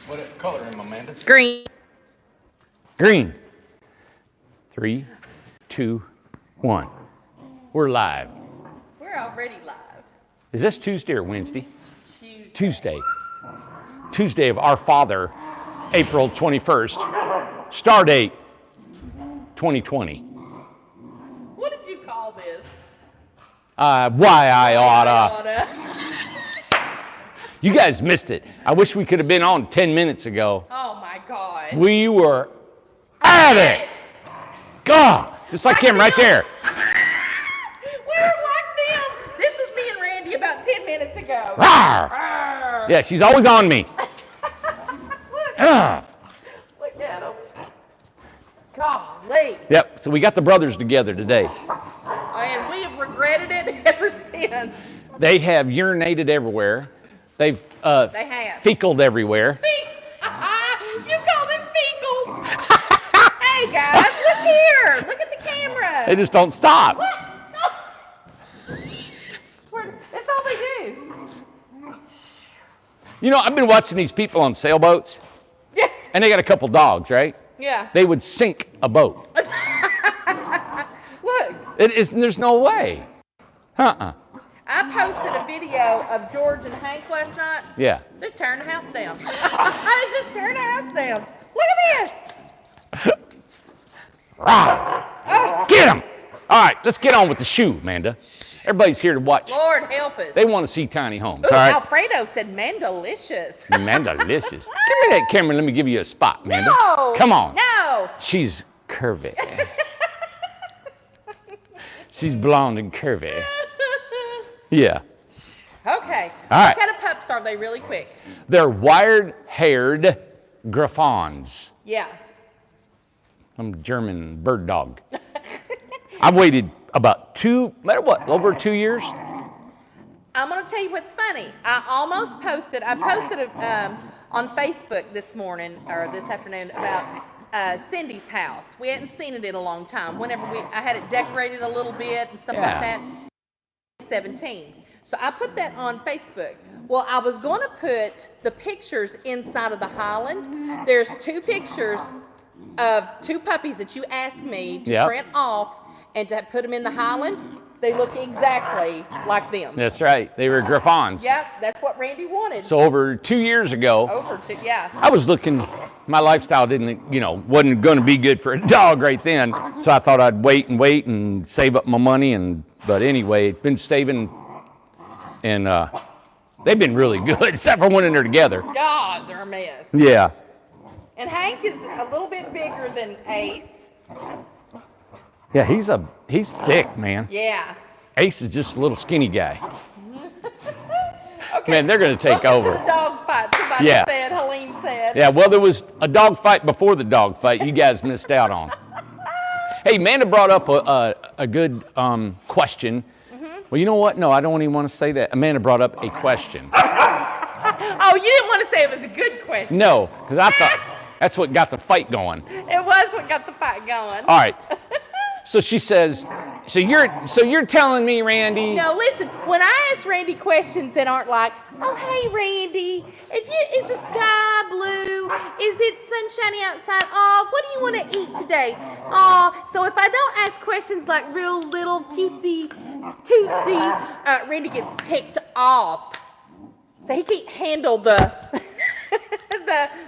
What color am I, Amanda? Green. Green. 3, 2, 1. We're live. We're already live. Is this Tuesday or Wednesday? Tuesday. Tuesday of Our Father, April 21st. Star date, 2020. What did you call this? Why I oughta. You guys missed it. I wish we could have been on 10 minutes ago. Oh my God. We were at it. God, just like him right there. We were like them. This was me and Randy about 10 minutes ago. Rawr. Rawr. Yeah, she's always on me. Look at him. Golly. Yep, so we got the brothers together today. And we have regretted it ever since. They have urinated everywhere. They've They have. fecaled everywhere. You called it fecal. Hey guys, look here. Look at the camera. They just don't stop. That's all they do. You know, I've been watching these people on sailboats, Yeah. and they got a couple dogs, right? Yeah. They would sink a boat. Look. There's no way. I posted a video of George and Hank last night. Yeah. They're tearing the house down. I just turned the house down. Look at this. Get them. All right, let's get on with the shoe, Amanda. Everybody's here to watch. Lord help us. They want to see tiny homes, Ooh, all right? Alfredo said Mandalicious. Mandalicious. Give me that camera. Let me give you a spot, Amanda. No. Come on. No. She's curvy. She's blonde and curvy. Yeah. Okay. All right. What kind of pups are they really quick? They're wired-haired Griffons. Yeah. I'm a German bird dog. I've waited about over 2 years? I'm going to tell you what's funny. I posted on Facebook this morning or this afternoon about Cindy's house. We hadn't seen it in a long time. I had it decorated a little bit and stuff like that. 17. So I put that on Facebook. Well, I was going to put the pictures inside of the Highland. There's 2 pictures of 2 puppies that you asked me to print off and to put them in the Highland. They look exactly like them. That's right. They were Griffons. Yep, that's what Randy wanted. So over 2 years ago, yeah. I was looking, my lifestyle wasn't going to be good for a dog right then. So I thought I'd wait and save up my money. But anyway, been saving, and they've been really good, except for when they're together. God, they're a mess. Yeah. And Hank is a little bit bigger than Ace. Yeah, he's thick, man. Yeah. Ace is just a little skinny guy. Okay. Man, they're going to take over. To the dog fight, somebody said, Helene said. Yeah, well, there was a dog fight before the dog fight you guys missed out on. Hey, Amanda brought up a good question. Mm-hmm. Well, you know what? No, I don't even want to say that. Amanda brought up a question. Oh, you didn't want to say it was a good question. No, because I thought that's what got the fight going. It was what got the fight going. All right. So she says, so you're telling me, Randy. No, listen, when I ask Randy questions that aren't like, oh, hey, Randy, is the sky blue? Is it sunshiny outside? Oh, what do you want to eat today? Oh, so if I don't ask questions like real little cutesy tootsie, Randy gets ticked off. So he can't handle the...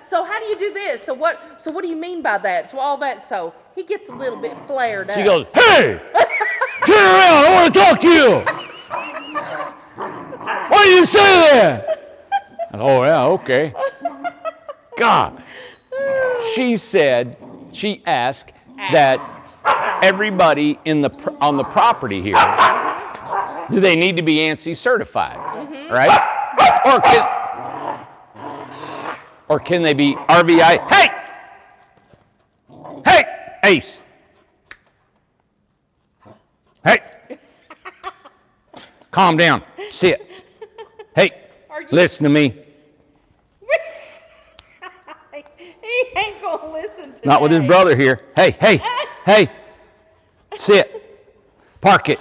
So how do you do this? So what do you mean by that? So all that, so he gets a little bit flared up. She goes, hey, get around, I want to talk to you. What do you say there? Oh, yeah, okay. God. She asked that everybody on the property here, do they need to be ANSI certified, right? Or can they be RVI? Hey, Ace. Hey, calm down. Sit. Hey, listen to me. He ain't gonna listen to Not with his brother here. Hey, sit. Park it.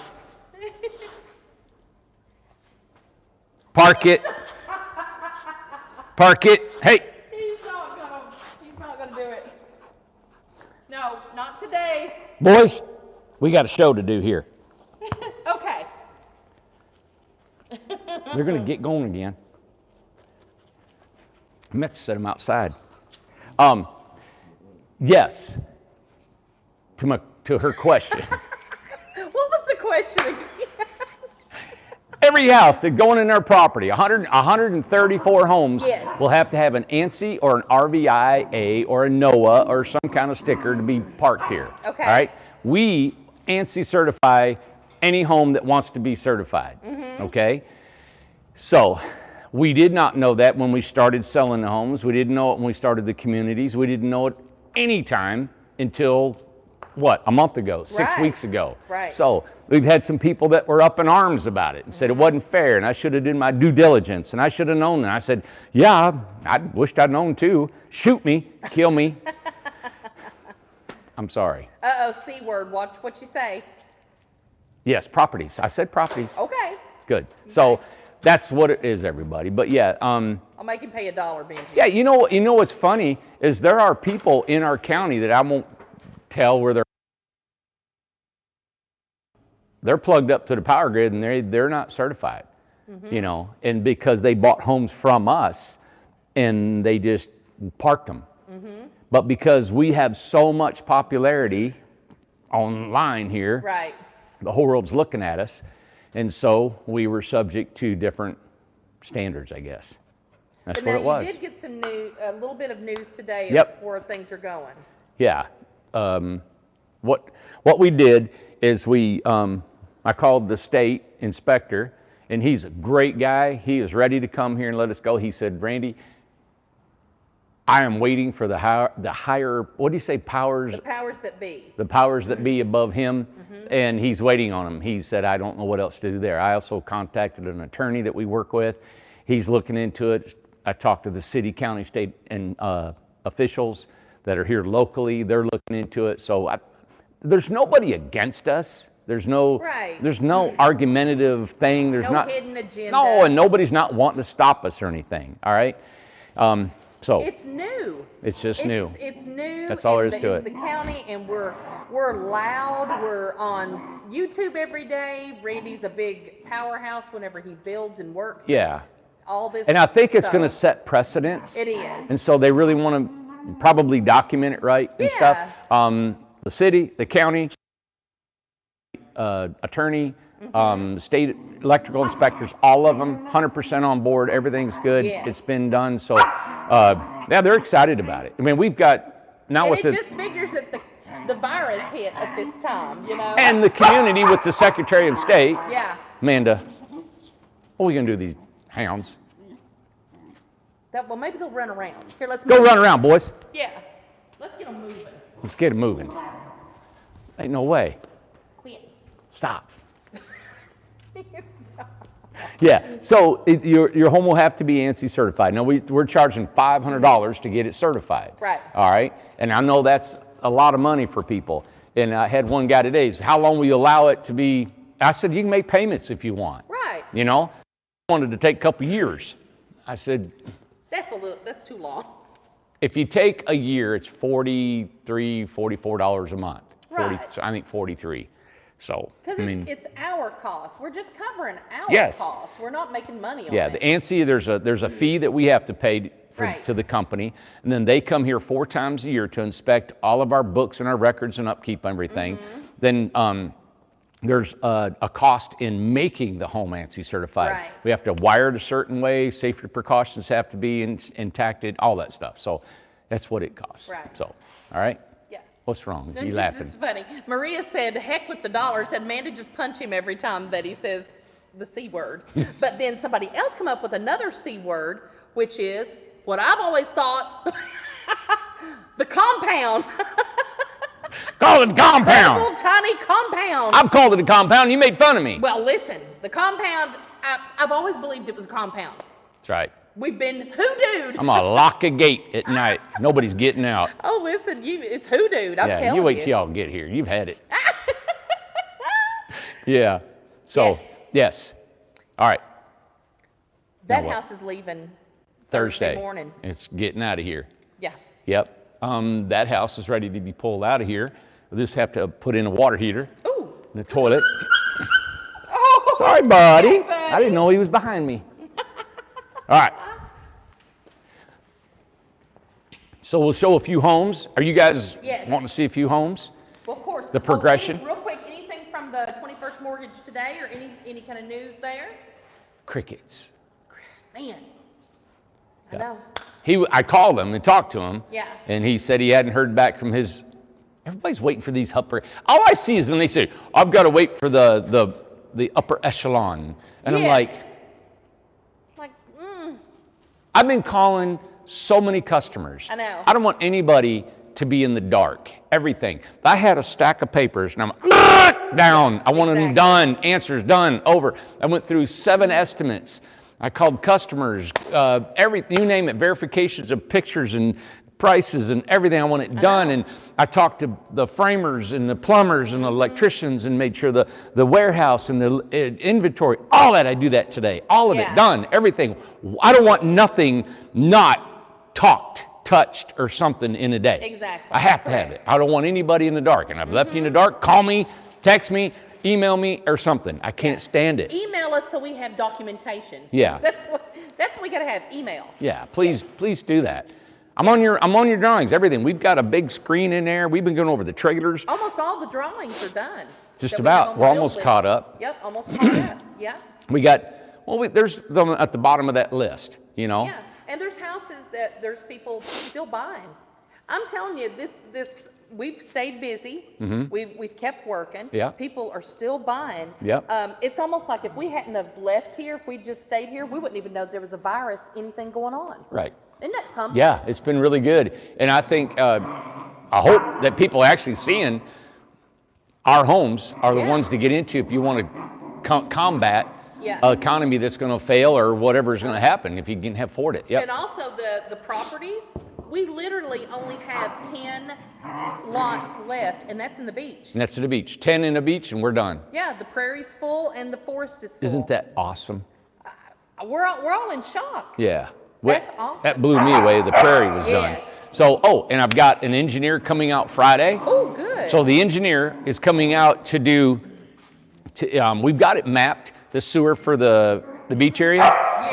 Park it. Hey. He's Boys, we got a show to do here. Okay. They're going to get going again. I meant to set them outside. Yes, to her question. What was the question again? Every house that's going in their property, 134 homes, Yes. will have to have an ANSI or an RVIA or a NOAA or some kind of sticker to be parked here. Okay. All right? We ANSI certify any home that wants to be certified. Okay? So we did not know that when we started selling the homes. We didn't know it when we started the communities. We didn't know it any time until, what, a month ago, 6 weeks ago. Right. So we've had some people that were up in arms about it and said it wasn't fair and I should have done my due diligence and I should have known that. I said, yeah, I wished I'd known too. Shoot me, kill me. I'm sorry. Uh-oh, C word. Watch what you say. Yes, properties. I said properties. Okay. Good. So that's what it is, everybody. But yeah, I'll make him pay $1 being here. yeah. You know what's funny is there are people in our county that I won't tell where they're plugged up to the power grid and they're not certified. You know, and because they bought homes from us and they just parked them. But because we have so much popularity online here, Right. the whole world's looking at us, and so we were subject to different standards, I guess. That's But what now it was. you did get some a little bit of news today of Yep. where things are going. Yeah. What we did is I called the state inspector, and he's a great guy. He is ready to come here and let us go. He said, Randy, I am waiting for the higher, what do you say, powers? The powers that be. The powers that be above him, and he's waiting on them. He said, I don't know what else to do there. I also contacted an attorney that we work with. He's looking into it. I talked to the city, county, state, and officials that are here locally. They're looking into it. So there's nobody against us. There's no, Right. there's no argumentative thing. There's No not hidden agenda. No, and nobody's not wanting to stop us or anything. All right. So It's new. it's just new. It's new. That's all there and is to it's it. the county, and we're loud. We're on YouTube every day. Randy's a big powerhouse whenever he builds and works. Yeah. All this. And I think it's going to stuff. set precedents. It is. And so they really want to probably document it right and Yeah. stuff. The city, the county, attorney, state electrical inspectors, all of them, 100% on board. Everything's good. Yes. It's been done. So, yeah, they're excited about it. I mean, we've got now And with it the just figures that the virus hit at this time, you know. and the community with the Secretary of State, Yeah. Amanda. What are we gonna do with these hounds? Well, maybe they'll run around. Here, let's Go move. run around, boys. Yeah. Let's get them moving. Let's get it moving. Ain't no way. Quit. Stop. Stop. Yeah, so your home will have to be ANSI certified. Now, we're charging $500 to get it certified. Right. All right, and I know that's a lot of money for people. And I had one guy today, he said, how long will you allow it to be? I said, you can make payments if you want. Right. You know, I wanted to take a couple years. I said, That's too long. if you take a year, it's $43, $44 a month. Right. I think 43. So, Because I mean, it's our cost. We're just covering our Yes. costs. We're not making money on yeah, it. the ANSI, there's a fee that we have to pay Right. to the company, and then they come here 4 times a year to inspect all of our books and our records and upkeep everything. Then there's a cost in making the home ANSI certified. Right. We have to wire it a certain way, safety precautions have to be intact, all that stuff. So that's what it costs. Right. So, all right? Yeah. What's wrong? No, You this laughing? is funny. Maria said, heck with the dollar. Said, Mandy, just punch him every time that he says the C word. But then somebody else come up with another C word, which is what I've always thought, the compound. Call it a compound. Little tiny compound. I've called it a compound. You made fun of me. Well, listen, the compound, I've always believed it was a compound. That's right. We've been hoodooed. I'm gonna lock a gate at night. Nobody's getting out. Oh, listen, it's hoodooed. I'm telling you. You wait till y'all get here. You've had it. Yeah. So, yes. All right. That Now what? house is leaving Thursday morning. It's getting out of here. Yeah. Yep. That house is ready to be pulled out of here. We'll just have to put in a water heater Ooh. in the toilet. Oh, Sorry, buddy. I didn't know he was behind me. All right. So we'll show a few homes. Are you guys wanting to see a few homes? Well, of course. The progression. Real quick, anything from the 21st Mortgage today or any kind of news there? Crickets. Man, I know. I called him and talked to him. Yeah. And he said he hadn't heard back from his. Everybody's waiting for these upper. All I see is when they say, "I've got to wait for the upper echelon," and I'm like, I've been calling so many customers. I know. I don't want anybody to be in the dark. Everything. If I had a stack of papers and I'm down, I want them done, answers done, over. I went through 7 estimates. I called customers, you name it, verifications of pictures and prices and everything. I want it done. And I talked to the framers and the plumbers and the electricians and made sure the warehouse and the inventory, all that, I do that today. All of it done, everything. I don't want nothing not talked, touched, or something in a day. Exactly. I have to have it. I don't want anybody in the dark. And I've left you in the dark. Call me, text me, email me, or something. I can't stand it. Email us so we have documentation. Yeah. That's what we got to have. Email. Yeah. Please do that. I'm on your drawings. Everything. We've got a big screen in there. We've been going over the trailers. Almost all the drawings are done. Just about. We're almost caught up. Yep. Almost caught up. Yeah. We got. Well, there's them at the bottom of that list. You know. Yeah. And there's houses that there's people still buying. I'm telling you, this we've stayed busy. We've kept working. Yeah. People are still buying. Yep. It's almost like if we hadn't have left here, if we just stayed here, we wouldn't even know there was a virus, anything going on. Right. Isn't that something? Yeah, it's been really good. And I think, I hope that people are actually seeing our homes are the ones to get into if you want to combat an economy that's going to fail or whatever is going to happen if you can afford it. Yep. And also the properties, we literally only have 10 lots left, and that's in the beach. And that's to the beach. 10 in the beach, and we're done. Yeah, the prairie's full and the forest is full. Isn't that awesome? We're all in shock. Yeah. That's awesome. That blew me away. The prairie was done. So, and I've got an engineer coming out Friday. Oh, good. So the engineer is coming out to do, we've got it mapped, the sewer for the beach area,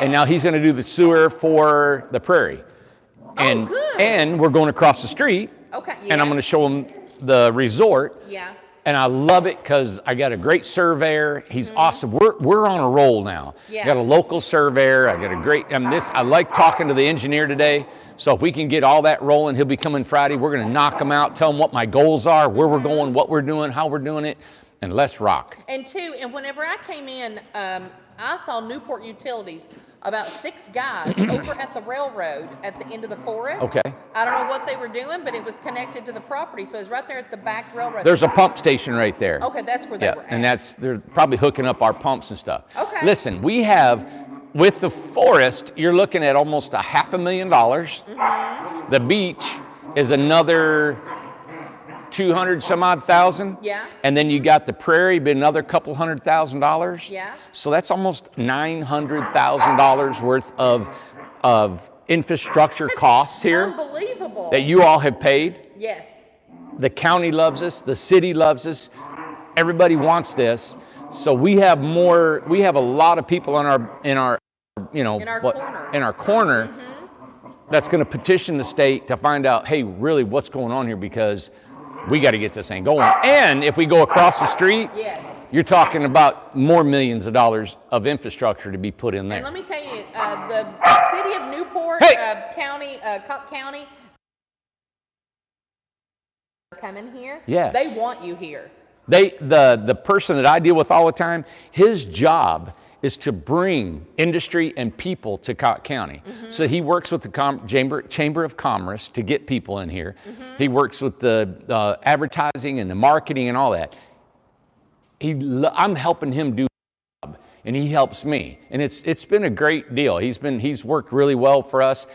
and now he's going to do the sewer for the prairie. And, good. And we're going across the street, and I'm going to show him the resort. Yeah. And I love it because I got a great surveyor. He's awesome. We're on a roll now. Yeah. Got a local surveyor. I got a great. I like talking to the engineer today. So if we can get all that rolling, he'll be coming Friday. We're going to knock him out. Tell him what my goals are, where we're going, what we're doing, how we're doing it, and let's rock. And whenever I came in, I saw Newport Utilities. About 6 guys over at the railroad at the end of the forest. Okay. I don't know what they were doing, but it was connected to the property, so it's right there at the back railroad. There's a pump station right there. Okay, that's where they were at. And they're probably hooking up our pumps and stuff. Okay. Listen, we have, with the forest, you're looking at almost $500,000. The beach is another 200 some odd thousand. Yeah. And then you got the prairie, been another couple $100,000. Yeah. So that's almost $900,000 worth of infrastructure costs here. Unbelievable. That you all have paid. Yes. The county loves us, the city loves us. Everybody wants this. So we have a lot of people in our corner that's going to petition the state to find out, hey, really what's going on here, because we got to get this thing going. And if we go across the street, you're talking about more millions of dollars of infrastructure to be put in there. And let me tell you, the city of Newport, Cobb County, coming here. Yes. They want you here. The person that I deal with all the time, his job is to bring industry and people to Cobb County. So he works with the Chamber of Commerce to get people in here. He works with the advertising and the marketing and all that. I'm helping him do the job, and he helps me. And it's been a great deal. He's worked really well for us.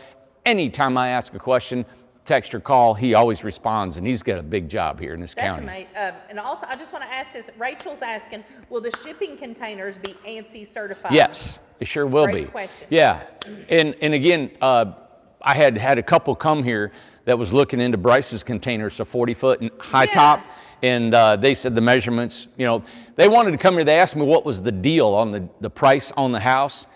Anytime I ask a question, text or call, he always responds, and he's got a big job here in this county. That's amazing. And also, I just want to ask this. Rachel's asking, will the shipping containers be ANSI certified? Yes, it sure will be. Great question. Yeah, and again, I had a couple come here that was looking into Bryce's containers, a 40-foot high top, And they said the measurements, you know, they wanted to come here. They asked me what was the deal on the price on the house.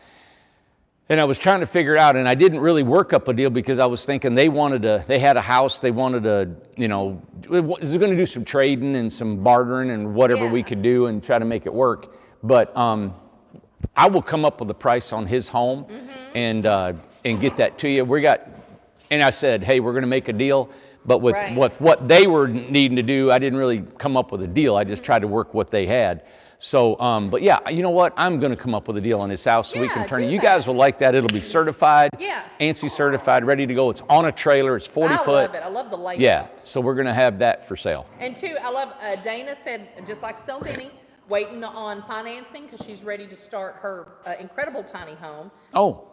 And I was trying to figure it out, and I didn't really work up a deal because I was thinking they had a house, they wanted to, you know, was going to do some trading and some bartering and whatever we could do and try to make it work. But I will come up with a price on his home and get that to you. And I said, hey, we're going to make a deal. But with what they were needing to do, I didn't really come up with a deal. I just tried to work what they had. So, but yeah, you know what? I'm going to come up with a deal on his house so we can turn it. You guys will like that. It'll be certified. Yeah. ANSI certified, ready to go. It's on a trailer. It's 40 foot. I love it. I love the layout. Yeah. So we're going to have that for sale. And two, I love, Dana said, just like so many, waiting on financing because she's ready to start her incredible tiny home. Oh,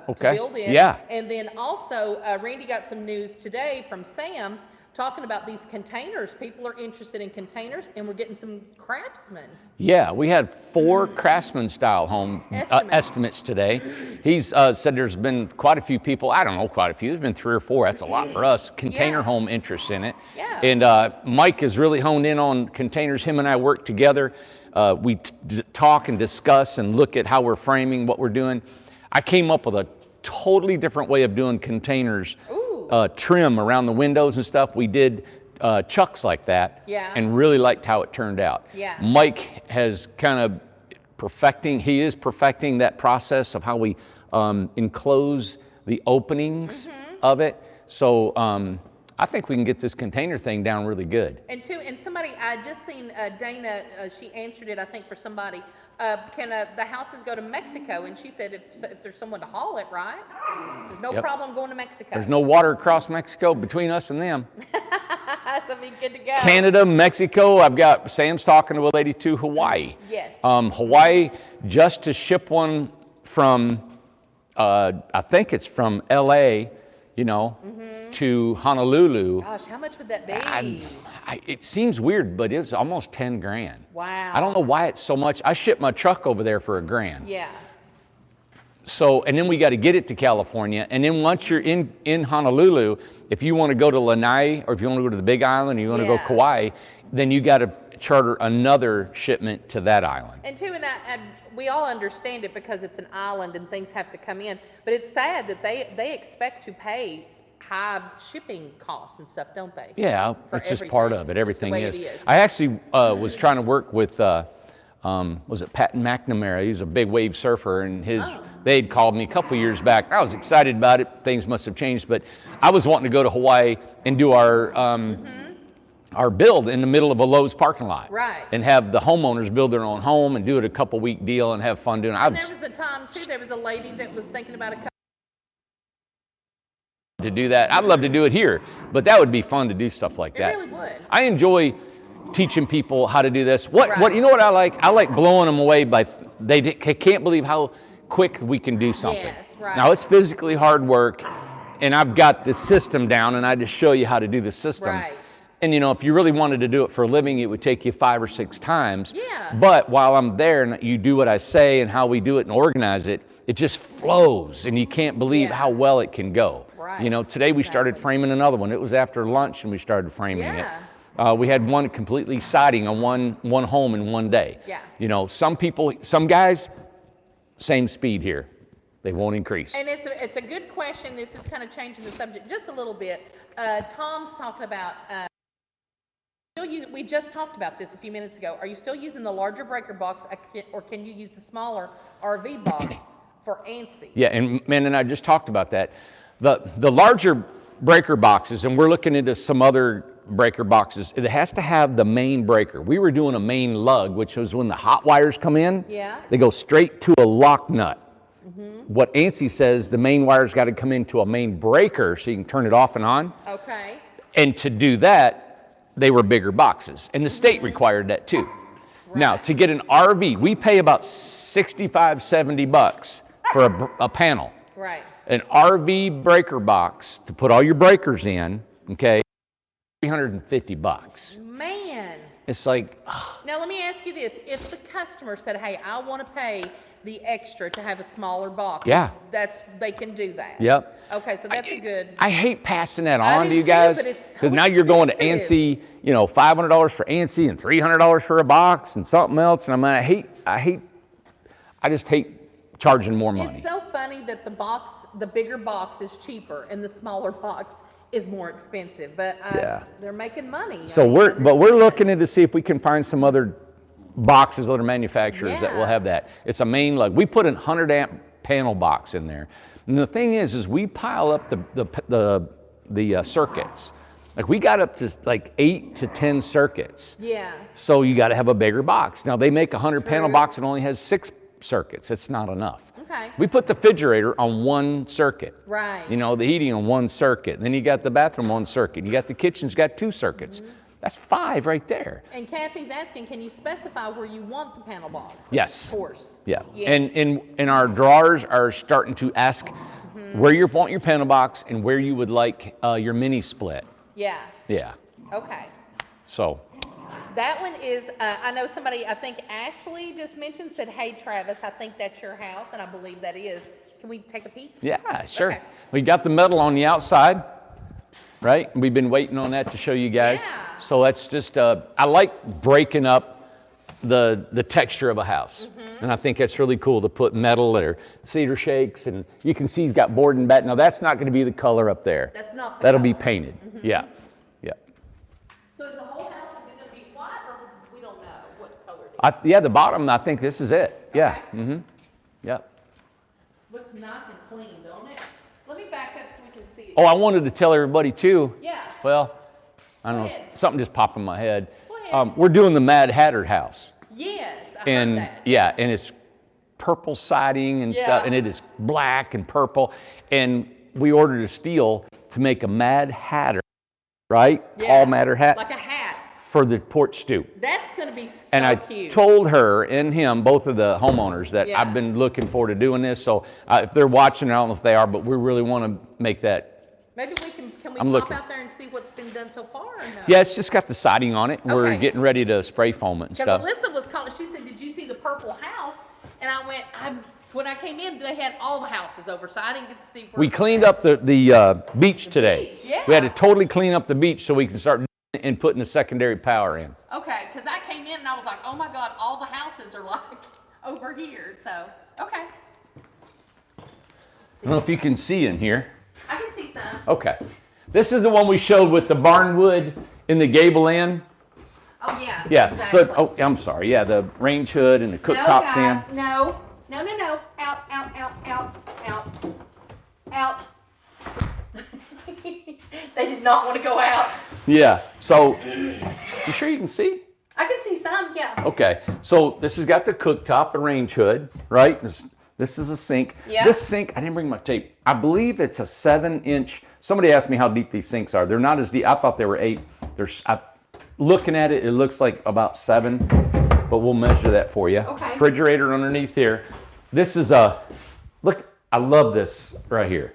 okay. To build in. Yeah. And then also, Randy got some news today from Sam talking about these containers. People are interested in containers, and we're getting some craftsmen. Yeah, we had 4 craftsman style home estimates today. He's said there's been quite a few people, I don't know, quite a few, there's been 3 or 4, that's a lot for us, container home interest in it. Yeah. And Mike has really honed in on containers. Him and I work together. We talk and discuss and look at how we're framing what we're doing. I came up with a totally different way of doing containers. Trim around the windows and stuff. We did chucks like that and really liked how it turned out. Yeah. Mike has kind of he is perfecting that process of how we enclose the openings of it. So I think we can get this container thing down really good. And somebody, I just seen Dana, she answered it, I think, for somebody. Can the houses go to Mexico? And she said if there's someone to haul it, right? There's no problem going to Mexico. There's no water across Mexico between us and them. So be good to go. Canada, Mexico. Sam's talking to a lady to Hawaii. Yes. Hawaii, just to ship one from, I think it's from LA, you know, to Honolulu. Gosh, how much would that be? It seems weird, but it's almost 10 grand. Wow. I don't know why it's so much. I shipped my truck over there for $1,000. Yeah. So, and then we got to get it to California. And then once you're in Honolulu, if you want to go to Lanai, or if you want to go to the Big Island, or you want to go Kauai, then you got to charter another shipment to that island. And we all understand it because it's an island and things have to come in. But it's sad that they expect to pay high shipping costs and stuff, don't they? Yeah, it's just part of it. Everything is. I actually was trying to work with, was it Pat McNamara? He's a big wave surfer, and they'd called me a couple years back. I was excited about it. Things must have changed, but I was wanting to go to Hawaii and do our build in the middle of a Lowe's parking lot. Right. And have the homeowners build their own home and do it a couple week deal and have fun doing it. And there was a time too, there was a lady that was thinking about to do that. I'd love to do it here, but that would be fun to do stuff like that. It really would. I enjoy teaching people how to do this. What you know what I like? I like blowing them away by they can't believe how quick we can do something. Yes, right. Now it's physically hard work, and I've got the system down, and I just show you how to do the system. Right. And you know, if you really wanted to do it for a living, it would take you 5 or 6 times. Yeah. But while I'm there and you do what I say and how we do it and organize it, it just flows, and you can't believe how well it can go. Right. You know, today we started framing another one. It was after lunch and we started framing it. We had one completely siding on one home in one day. Yeah. You know, some guys, same speed here. They won't increase. And it's a good question. This is kind of changing the subject just a little bit. Tom's talking about, we just talked about this a few minutes ago. Are you still using the larger breaker box, or can you use the smaller RV box for ANSI? Yeah, and man and I just talked about that. The larger breaker boxes, and we're looking into some other breaker boxes, it has to have the main breaker. We were doing a main lug, which was when the hot wires come in, they go straight to a lock nut. What ANSI says, the main wire's got to come into a main breaker so you can turn it off and on. Okay. And to do that, they were bigger boxes, and the state required that too. Right. Now, to get an RV, we pay about $65-70 for a panel. Right. An RV breaker box to put all your breakers in, okay, $350. Man. It's like, now let me ask you this. If the customer said, hey, I want to pay the extra to have a smaller box. Yeah. They can do that. Yep. Okay, so that's a good. I hate passing that I on do to you too, guys, but it's so because now you're going to expensive. ANSI, you know, $500 for ANSI and $300 for a box and something else. And I just hate charging more money. It's so funny that the bigger box is cheaper and the smaller box is more expensive, but Yeah. they're making money. So I we're understand. looking into see if we can find some other boxes, other manufacturers that will Yeah. have that. It's a main lug. We put a 100 amp panel box in there. And the thing is we pile up the circuits. Like we got up to like 8 to 10 circuits. Yeah. So you got to have a bigger box. Now they make a 100 panel True. box and only has 6 circuits. It's not enough. Okay. We put the refrigerator on one circuit. Right. You know, the heating on one circuit. Then you got the bathroom on circuit. You got the kitchen's got 2 circuits. That's 5 right there. And Kathy's asking, can you specify where you want the panel box? Yes. Of course. Yeah. Yes. And our drawers are starting to ask where you want your panel box and where you would like your mini split. Yeah. Yeah. Okay. So. That one is, I know somebody, I think Ashley just mentioned, said, hey, Travis, I think that's your house, and I believe that is. Can we take a peek? Yeah, sure. Okay. We got the metal on the outside, right? We've been waiting on that to show you guys. Yeah. So that's just, I like breaking up the texture of a house. And I think that's really cool to put metal or cedar shakes, and you can see he's got board and bat. Now that's not gonna be the color up there. That's not the That'll be color. painted, yeah, yeah. So is the whole house, is it going to be white, or we don't know what color it is? Yeah, the bottom, I think this is it, yeah, Okay. yep. Looks nice and clean, don't it? Let me back up so we can see it. Oh, I wanted to tell everybody too. Yeah. Well, I don't Go know, ahead. something just popped in my head. Go ahead. We're doing the Mad Hatter house. Yes, I heard And that. yeah, and it's purple siding and stuff, Yeah. and it is black and purple. And we ordered a steel to make a Mad Hatter, right? Yeah. Tall Mad hat Like a hat. for the porch stoop. That's going to be so And I cute. told her and him, both of the homeowners, that Yeah. I've been looking forward to doing this. So if they're watching, I don't know if they are, but we really want to make that. Maybe can we I'm pop looking. out there and see what's been done so far or no? Yeah, it's just got the siding on it. We're Okay. getting ready to spray foam it and Because stuff. Alyssa was calling, she said, did you see the purple house? And I went, when I came in, they had all the houses over, so I didn't get to see where We cleaned up the beach today. beach, yeah. We had to totally clean up the beach so we can start and putting the secondary power in. Okay, because I came in and I was like, oh my God, all the houses are like over here. So, okay. I don't know if you can see in here. I can see some. Okay. This is the one we showed with the barnwood in the gable end. Oh, yeah. Yeah. Exactly. So, oh, I'm sorry. Yeah, the range hood and the cooktops No, guys, in. no. No, no, no. Out, out, out, out, out, out. They did not want to go out. Yeah. So, you sure you can see? I can see some, yeah. Okay. So this has got the cooktop, the range hood, right? This is a sink. Yeah. This sink, I didn't bring my tape. I believe it's a 7-inch. Somebody asked me how deep these sinks are. They're not as deep. I thought they were 8. Looking at it, it looks like about 7, but we'll measure that for you. Okay. Refrigerator underneath here. This is a, look, I love this right here.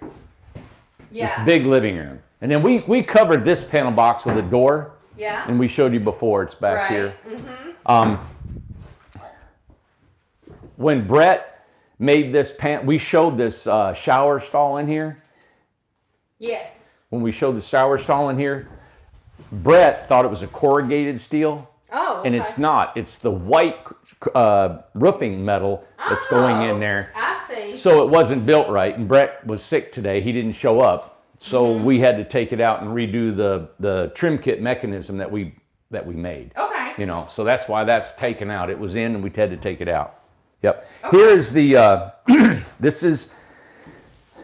Yeah. Big living room. And then we covered this panel box with a door. Yeah. And we showed you before, it's back Right. here. Mm-hmm. When Brett made this we showed this shower stall in here. Yes. When we showed the shower stall in here, Brett thought it was a corrugated steel. Oh, okay. And it's not. It's the white roofing metal that's going in there. I see. So it wasn't built right. And Brett was sick today. He didn't show up. So we had to take it out and redo the trim kit mechanism that we made. Okay. You know, so that's why that's taken out. It was in and we had to take it out. Yep. Okay. Here's the, this is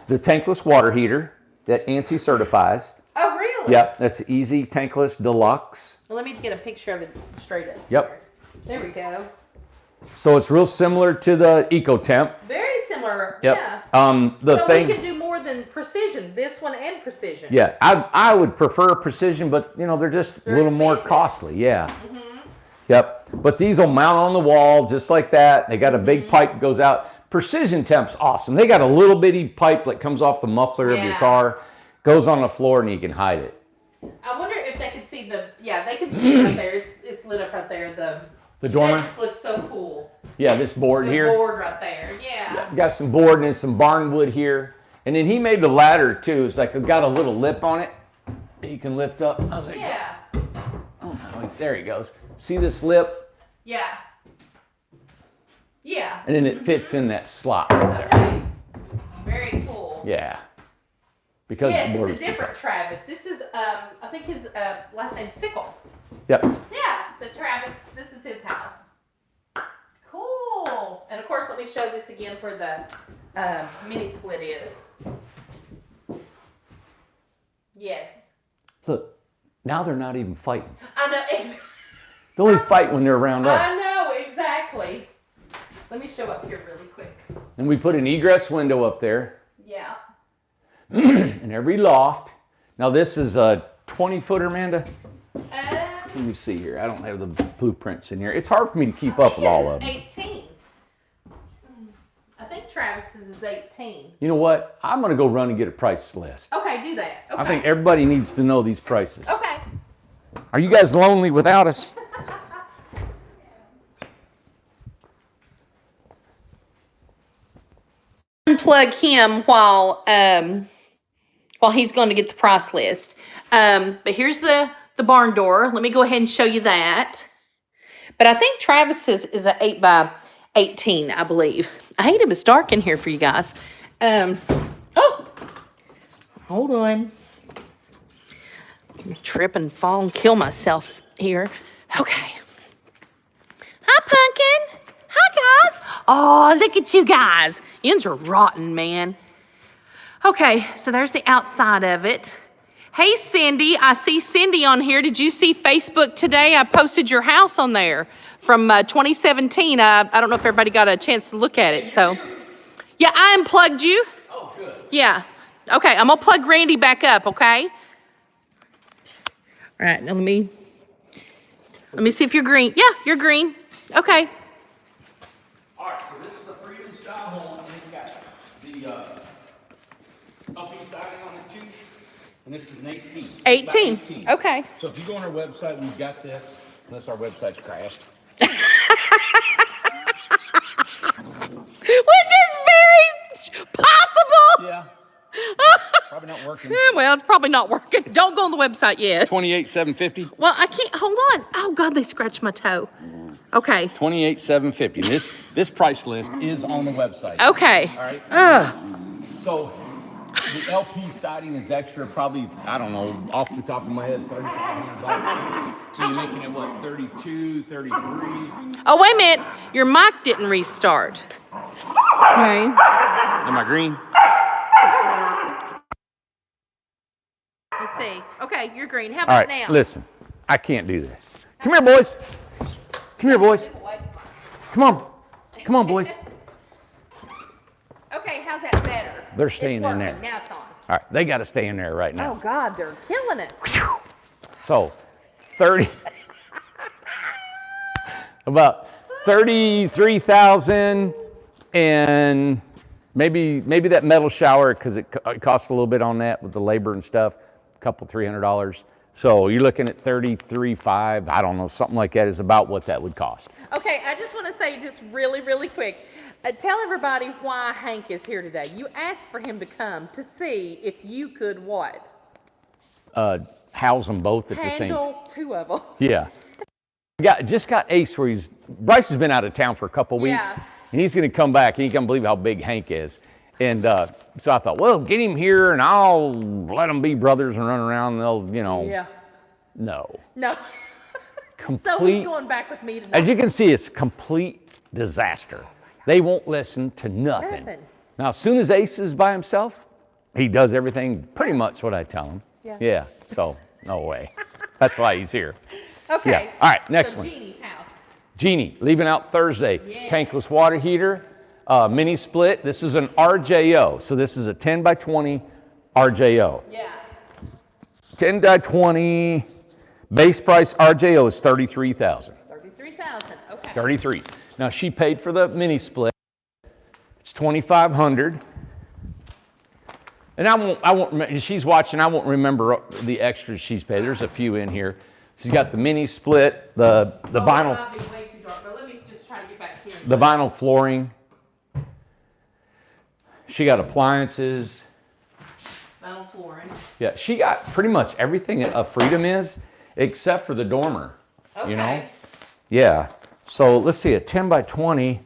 the tankless water heater that ANSI certifies. Oh, really? Yep, that's Easy Tankless Deluxe. Well, let me get a picture of it straight up. Yep. There we go. So it's real similar to the EcoTemp. Very similar. Yep. Yeah. The So thing. we can do more than precision. This one and precision. Yeah, I would prefer precision, but you know they're just a They're little more expensive. costly. Yeah. Yep. But these will mount on the wall just like that. They got a big pipe that goes out. Precision Temp's awesome. They got a little bitty pipe that comes off the muffler of your Yeah. car, goes on the floor, and you can hide it. I wonder if they can see the. Yeah, they can see it right there. It's lit up right there. The dormer? That just looks so cool. Yeah, this board The here. board right there, yeah. Got some board and then some barn wood here. And then he made the ladder too. It's like got a little lip on it that you can lift up. I was like, Yeah. oh, there he goes. See this lip? Yeah. Yeah. And then it fits in that slot right there. Okay. Very cool. Yeah. Because yes, the board it's a different Travis. This is, I think his last name's Sickle. Yep. Yeah, so Travis, this is his house. Cool. And of course, let me show this again where the mini split is. Yes. Look, now they're not even fighting. I know, exactly. They only fight when they're around us. I know, exactly. Let me show up here really quick. And we put an egress window up there. Yeah. In every loft. Now this is a 20-footer, Amanda. Let me see here. I don't have the blueprints in here. It's hard for me to keep up with all of them. 18. I think Travis's is 18. You know what? I'm going to go run and get a price list. Okay, do that. Okay. I think everybody needs to know these prices. Okay. Are you guys lonely without us? Unplug him while he's going to get the price list. But here's the barn door. Let me go ahead and show you that. But I think Travis's is an 8 by 18, I believe. I hate it. It's dark in here for you guys. Oh, hold on. Trip and fall and kill myself here. Okay. Hi, Pumpkin. Hi, guys. Oh, look at you guys. Ends are rotten, man. Okay, so there's the outside of it. Hey, Cindy. I see Cindy on here. Did you see Facebook today? I posted your house on there from 2017. I don't know if everybody got a chance to look at it. So, yeah, I unplugged you. Oh, good. Yeah. Okay, I'm going to plug Randy back up, okay? All right, now let me see if you're green. Yeah, you're green. Okay. All right, so this is the Freedom Style home, and it's got the upping siding on it too, and this is an 18. 18. Okay. So if you go on our website, we've got this, unless our website's crashed. Which is very possible. Yeah. Probably not working. Well, it's probably not working. Don't go on the website yet. 28,750. Well, I can't. Hold on. Oh, God, they scratched my toe. Okay. 28,750. This price list is on the website. Okay. All right. So the LP siding is extra, probably, I don't know, off the top of my head, $3,500. So you're looking at what, 32, 33? Oh, wait a minute. Your mic didn't restart. Okay. Am I green? Let's see. Okay, you're green. How All about right, now? listen, I can't do this. Come here, boys. Come here, boys. Come on. Come on, boys. Okay, how's that better? They're staying It's in there. working. Now it's on. All right, they got to stay in there right Oh, now. God, they're killing us. So, 30, about 33,000, and maybe that metal shower, because it costs a little bit on that with the labor and stuff, a couple $300. So you're looking at 33.5, I don't know, something like that is about what that would cost. Okay, I just want to say just really, really quick. Tell everybody why Hank is here today. You asked for him to come to see if you could what? House them both at the same. Handle two of them. Yeah. Just got Ace where Bryce has been out of town for a couple weeks. Yeah. And he's going to come back. He can't believe how big Hank is. And so I thought, well, get him here and I'll let them be brothers and run around. And they'll, Yeah. No. No. Complete. So he's going back with me tonight. As you can see, it's a complete disaster. They won't listen to nothing. Nothing. Now, as soon as Ace is by himself, he does everything pretty much what I tell him. Yeah. So, no way. That's why he's here. Okay. Yeah. All right, next one. Jeannie's house. Jeannie, leaving out Thursday. Yeah. Tankless water heater, mini split. This is an RJO. So this is a 10 by 20 RJO. Yeah. 10 by 20, base price RJO is $33,000. 33,000. Okay. 33. Now she paid for the mini split. It's $2,500. And I won't. She's watching. I won't remember the extras she's paid. There's a few in here. She's got the mini split, the vinyl. It might be way too dark, but let me just try to get back here. the vinyl flooring. She got appliances. Vinyl flooring. Yeah, she got pretty much everything a Freedom is, except for the dormer. Okay. You know? Yeah. So let's see, a 10 by 20.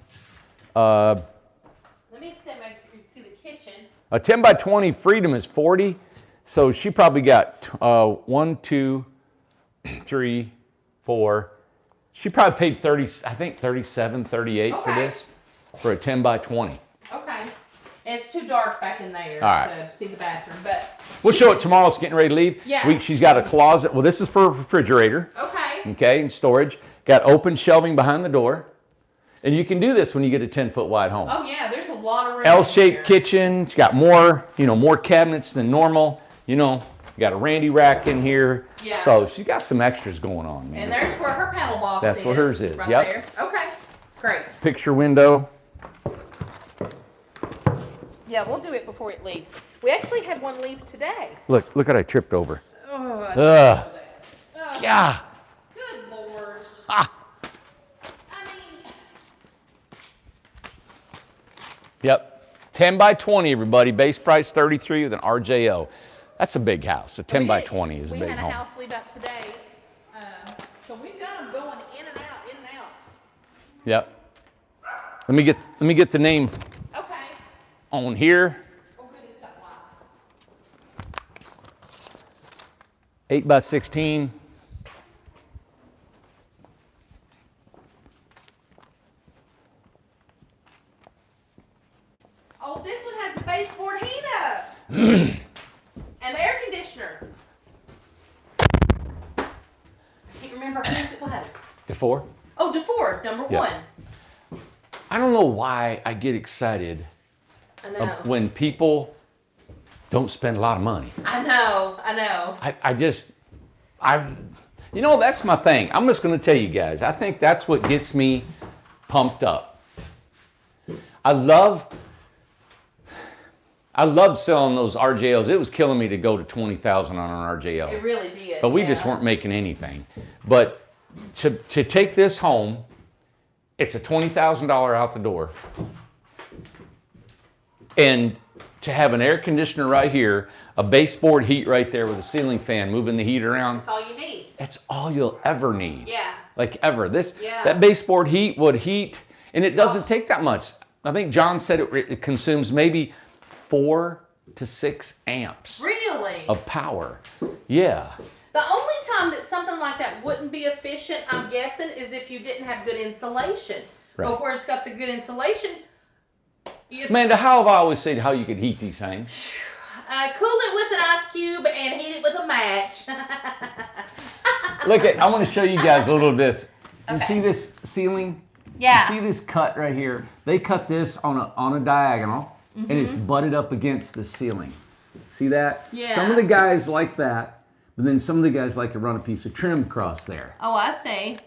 Let me see the kitchen. A 10 by 20 Freedom is 40. So she probably got 1, 2, 3, 4. She probably paid 30, I think 37, 38 for this, for a 10 by 20. Okay. It's too dark back in there to see the bathroom, but we'll show it tomorrow. It's getting ready to leave. Yeah. She's got a closet. Well, this is for a refrigerator. Okay. Okay, and storage. Got open shelving behind the door. And you can do this when you get a 10-foot wide home. Oh yeah, there's a lot of room. L-shaped kitchen. It's got more, more cabinets than normal. You got a Randy rack in here. Yeah. So she's got some extras going on, man. And there's where her panel box is. That's where hers is. Right Yep. there. Okay. Great. Picture window. Yeah, we'll do it before it leaves. We actually had one leave today. Look what I tripped over. Oh, I Ugh. know that. Yeah. Good Lord. Ah. I mean, Yep. 10 by 20, everybody. Base price 33 with an RJO. That's a big house. A 10 by 20 is a big home. We had a house leave out today. So we've got them going in and out, in and out. Yep. Let me get the name Okay. on here. Oh, good, it's got light. 8 by 16. Oh, this one has the baseboard heat up. And the air conditioner. I can't remember whose it was. Before? Oh, DeFord, number Yeah. 1. I don't know why I get excited I know. when people don't spend a lot of money. I know. That's my thing. I'm just going to tell you guys. I think that's what gets me pumped up. I loved selling those RJOs. It was killing me to go to 20,000 on an RJO. It really did. But we just weren't making anything. But to take this home, it's a $20,000 out the door. And to have an air conditioner right here, a baseboard heat right there with a ceiling fan moving the heat around. That's all you need. That's all you'll ever need. Yeah. Like ever. Yeah. That baseboard heat would heat, and it doesn't take that much. I think John said it consumes maybe 4 to 6 amps Really? of power. Yeah. The only time that something like that wouldn't be efficient, I'm guessing, is if you didn't have good insulation. Right. But where it's got the good insulation, Amanda, how have I always said how you could heat these things? cool it with an ice cube and heat it with a match. I want to show you guys a little bit. You Okay. see this ceiling? Yeah. You see this cut right here? They cut this on a diagonal, and it's butted up against the ceiling. See that? Yeah. Some of the guys like that, but then some of the guys like to run a piece of trim across there. Oh, I see.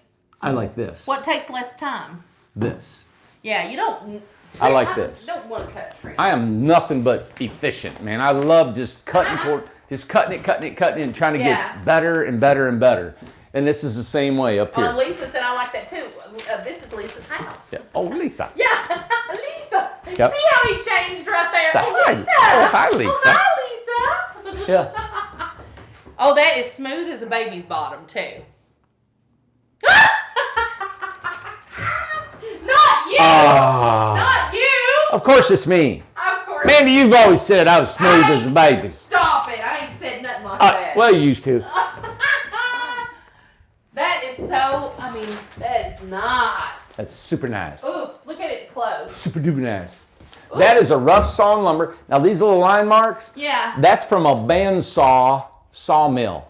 I like this. What takes less time? This. Yeah, you don't. I like this. Don't want to cut trim. I am nothing but efficient, man. I love just cutting, just cutting it, and trying to Yeah. get better and better and better. And this is the same way up here. Lisa said I like that too. This is Lisa's house. Yeah. Oh, Lisa. Yeah, Lisa. Yep. See how he changed right there? So, Oh, hi. Lisa. Oh, hi, Lisa. Oh, hi, Lisa. Yeah. Oh, that is smooth as a baby's bottom too. Not you. Not you. Of course it's me. Of course. Mandy, you've always said I was smooth as a baby. Stop it. I ain't said nothing like that. Well, you used to. That is so, that is nice. That's super nice. Ooh, look at it close. Super duper nice. That is a rough sawn lumber. Now these little line marks, Yeah. that's from a bandsaw sawmill.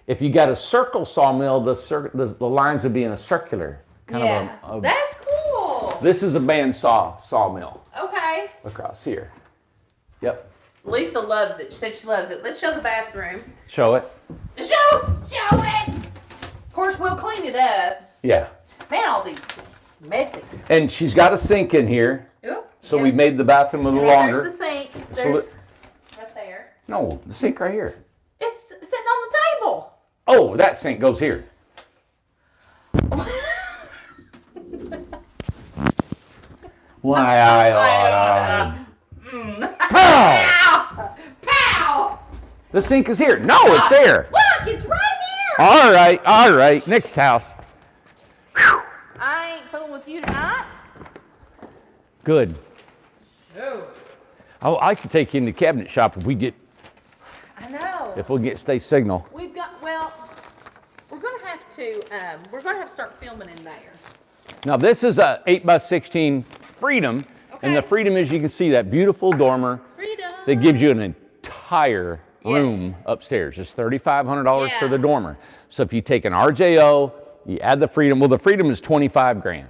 If you got a circle sawmill, the lines would be in a circular kind of a. That's cool. This is a bandsaw sawmill Okay. across here. Yep. Lisa loves it. She said she loves it. Let's show the bathroom. Show it. Show it. Of course, we'll clean it up. Yeah. Man, all these messy. And she's got a sink in here, Oop, so yep. we made the bathroom a little And longer. there's the sink. So There's right there. No, the sink right here. It's sitting on the table. Oh, that sink goes here. Why I oughta. Pow! Pow! The sink is here. No, it's there. Look, it's right here. All right. Next house. Whew. I ain't fooling with you tonight. Good. Oh. I could take you in the cabinet shop if we get. I know. If we get stay signal. We've got. Well, we're gonna have to. We're gonna have to start filming in there. Now this is a 8x16 Freedom, and the Freedom is, you can see that beautiful dormer Freedom. that gives you an entire room upstairs. It's $3,500 for the dormer. So if you take an RJO, you add the Freedom. Well, the Freedom is 25 grand.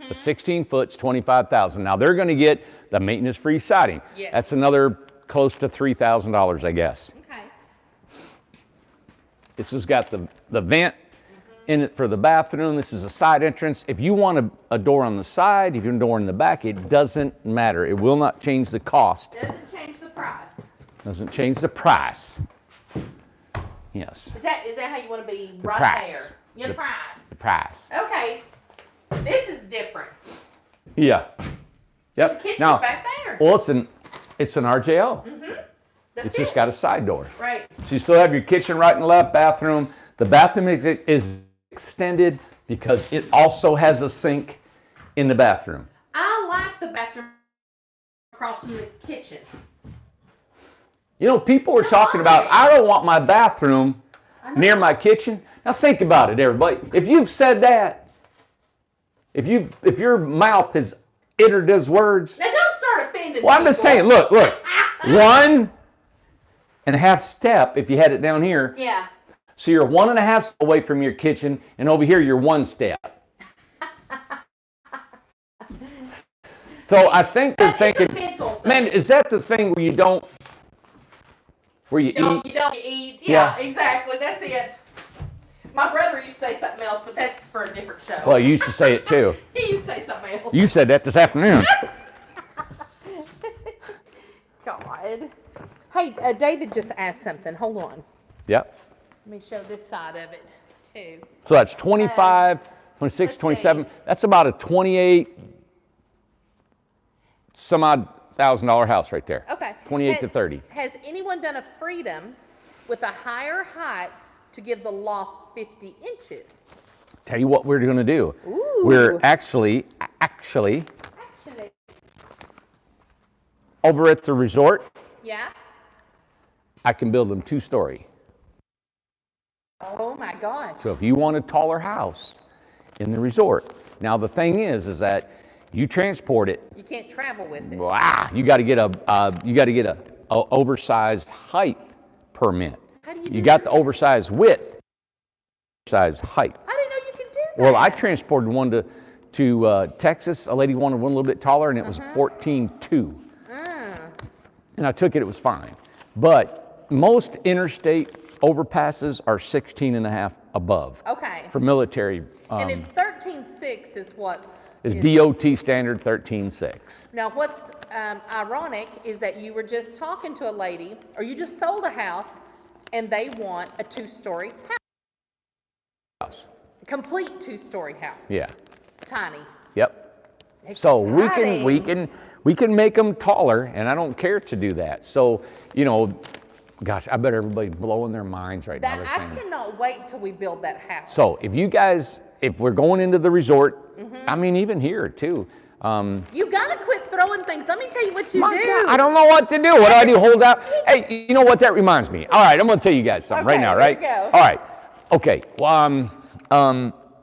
The 16 foot's 25,000. Now they're going to get the maintenance-free siding. Yes. That's another close to $3,000, I guess. Okay. This has got the vent in it for the bathroom. This is a side entrance. If you want a door on the side, if you want a door in the back, it doesn't matter. It will not change the cost. Doesn't change the price. Doesn't change the price. Yes. Is that how you want to be right price. there? Your price. The price. Okay. This is different. Yeah. Yep. The kitchen's Now, back there. well, it's an RJO. That's It's just got a side door. Right. So you still have your kitchen right and left, bathroom. The bathroom is extended because it also has a sink in the bathroom. I like the bathroom across from the kitchen. You know, people were talking about, I don't want my bathroom near my kitchen. Now think about it, everybody. If you've said that, if your mouth has uttered those words, Now don't start offending well, I'm just people. saying, look, 1.5 step if you had it down here. Yeah. So you're 1.5 steps away from your kitchen, and over here you're 1 step. So I think they're thinking, man, is that the thing where you don't, where you eat? You don't eat. Yeah, exactly. That's it. My brother used to say something else, but that's for a different show. Well, you used to say it too. He used to say something else. You said that this afternoon. God. Hey, David just asked something. Hold on. Yep. Let me show this side of it, too. So that's 25, 26, 27. That's about a 28 some odd $1,000 house right there. Okay. 28 to 30. Has anyone done a Freedom with a higher height to give the loft 50 inches? Tell you what we're going to do. Ooh. We're actually over at the resort. Yeah. I can build them 2-story. Oh my gosh. So if you want a taller house in the resort, now the thing is that you transport it. You can't travel with it. You got to get a oversized height permit. How do you You got the oversized width, oversized height. I didn't know you could do that. Well, I transported one to Texas. A lady wanted one a little bit taller, and it was 14.2. And I took it. It was fine. But most interstate overpasses are 16.5 above. Okay. For military. And it's 13.6 is what is DOT standard 13.6. Now, what's ironic is that you were just talking to a lady, or you just sold a house, and they want a 2-story house. Complete 2-story house. Yeah. Tiny. Yep. Exciting. So we can make them taller, and I don't care to do that. So, you know, gosh, I bet everybody's blowing their minds right now. That, I cannot wait till we build that house. So if we're going into the resort, I mean, even here too. You gotta quit throwing things. Let me tell you what you do. God, I don't know what to do. What do I do? Hold out? Hey, you know what that reminds me? All right, I'm going to tell you guys something right now, right? Here we go. All right. Okay. Well,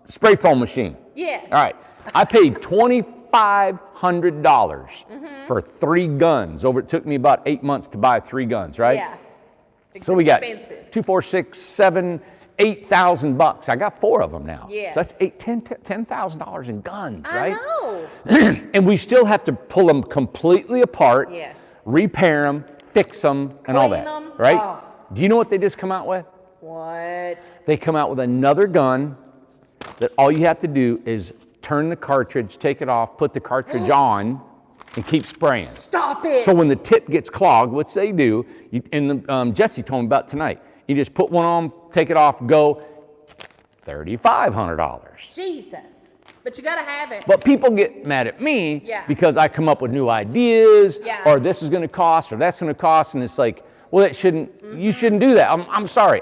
spray foam machine. Yes. All right. I paid $2,500 for 3 guns. It took me about 8 months to buy 3 guns, right? Yeah. So we got expensive. 2, 4, 6, 7, $8,000. I got 4 of them now. Yes. So that's $10,000 in guns, right? I know. And we still have to pull them completely apart. Yes. Repair them, fix them, and all that, them. right? Oh. Do you know what they just come out with? What? They come out with another gun that all you have to do is turn the cartridge, take it off, put the cartridge on, and keep spraying. Stop it. So when the tip gets clogged, what they do, Jesse told me about tonight, you just put one on, take it off, go, $3,500. Jesus. But you got to have it. But people get mad at me Yeah. because I come up with new ideas, Yeah. or this is going to cost, or that's going to cost, and it's like, well, it shouldn't. You shouldn't do that. I'm sorry.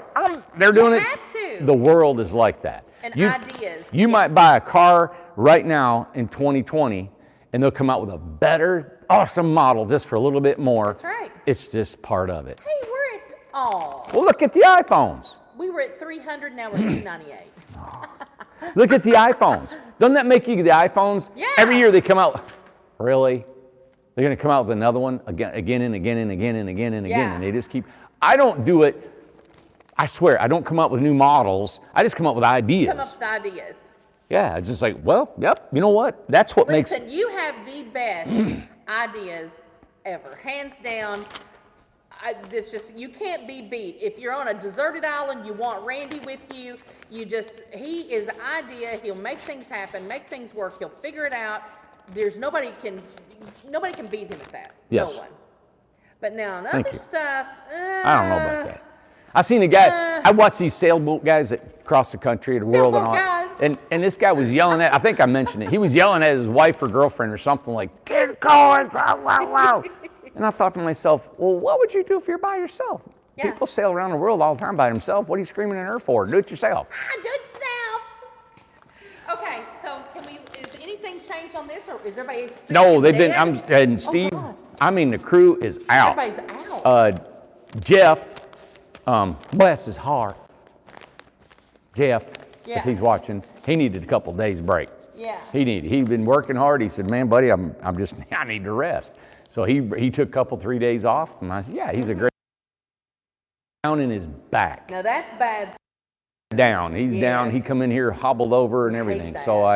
They're doing You it. have to. The world is like that. And ideas. You might buy a car right now in 2020, and they'll come out with a better, awesome model just for a little bit more. That's right. It's just part of it. Hey, we're at, Well, look at the iPhones. we were at 300, now we're at 298. Look at the iPhones. Doesn't that make you the iPhones? Yeah. Every year they come out. Really? They're going to come out with another one again and again and again and again and again. Yeah. And they just keep. I don't do it. I swear, I don't come up with new models. I just come up with ideas. Come up with ideas. Yeah, it's just like, well, yep, you know what? That's what makes. Listen, you have the best ideas ever, hands down. It's just, you can't be beat. If you're on a deserted island, you want Randy with you. He is the idea. He'll make things happen, make things work. He'll figure it out. There's nobody can beat him at that. Yes. No one. But now, on Thank other you. stuff, I don't know about that. I seen a guy. I watched these sailboat guys that cross the country, the world, and all. Guys. And this guy was yelling at. I think I mentioned it. He was yelling at his wife or girlfriend or something like, "Get going!" Wow, wow, wow. And I thought to myself, well, what would you do if you're by yourself? Yeah. People sail around the world all the time by themselves. What are you screaming at her for? Do it yourself. Do it yourself. Okay, so is anything changed on this, or is everybody sitting No, they've been. dead? And Steve. God. I mean, the crew is out. Everybody's out. Jeff, bless his heart. Jeff, Yeah. if he's watching, he needed a couple days break. Yeah. He'd been working hard. He said, man, buddy, I need to rest. So he took a couple, 3 days off. And I said, yeah, he's a great, down in his back. Now that's bad. Down. He's down. He Yes. come in here hobbled over and everything. that. So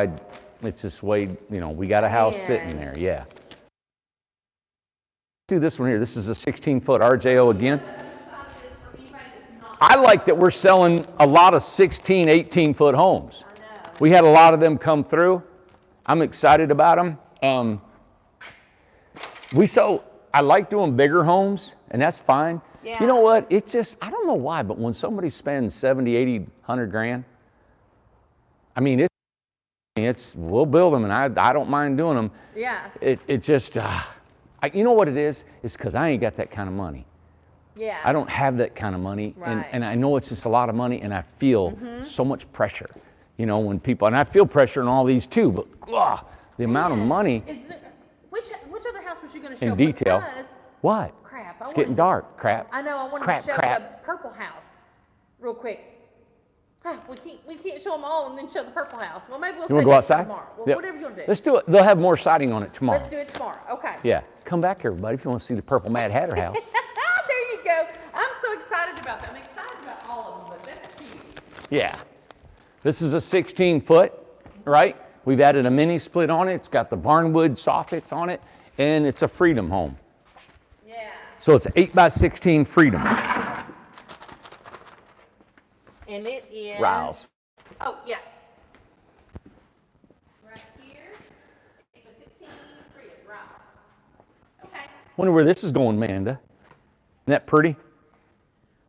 it's just way, we got a house sitting Man. there. Yeah. Do this one here. This is a 16-foot RJO again. I like that we're selling a lot of 16, 18-foot homes. I know. We had a lot of them come through. I'm excited about them. I like doing bigger homes, and that's fine. Yeah. You know what? It's just, I don't know why, but when somebody spends 70, 80, 100 grand, I mean, we'll build them, and I don't mind doing them. Yeah. It just, you know what it is? It's because I ain't got that kind of money. Yeah. I don't have that kind of money, Right. and I know it's just a lot of money, and I feel so much pressure, when people, and I feel pressure in all these too, but the amount of money Which other house was you going to show? in detail. Because, What? crap. It's getting dark. Crap. I know. I wanted Crap, to show crap. the purple house real quick. We can't show them all and then show the purple house. Well, maybe we'll You want save to go that for outside? tomorrow. Well, Yeah. whatever you want to do. Let's do it. They'll have more siding on it tomorrow. Let's do it tomorrow. Okay. Yeah. Come back, everybody, if you want to see the purple Mad Hatter house. There you go. I'm so excited about that. I'm excited about all of them, but that's huge. Yeah. This is a 16-foot, right? We've added a mini split on it. It's got the barnwood soffits on it, and it's a Freedom home. Yeah. So it's 8x16 Freedom. And it is. Rouse. Oh, yeah. Right here. It's a 16 Freedom Rouse. Okay. Wonder where this is going, Amanda. Isn't that pretty?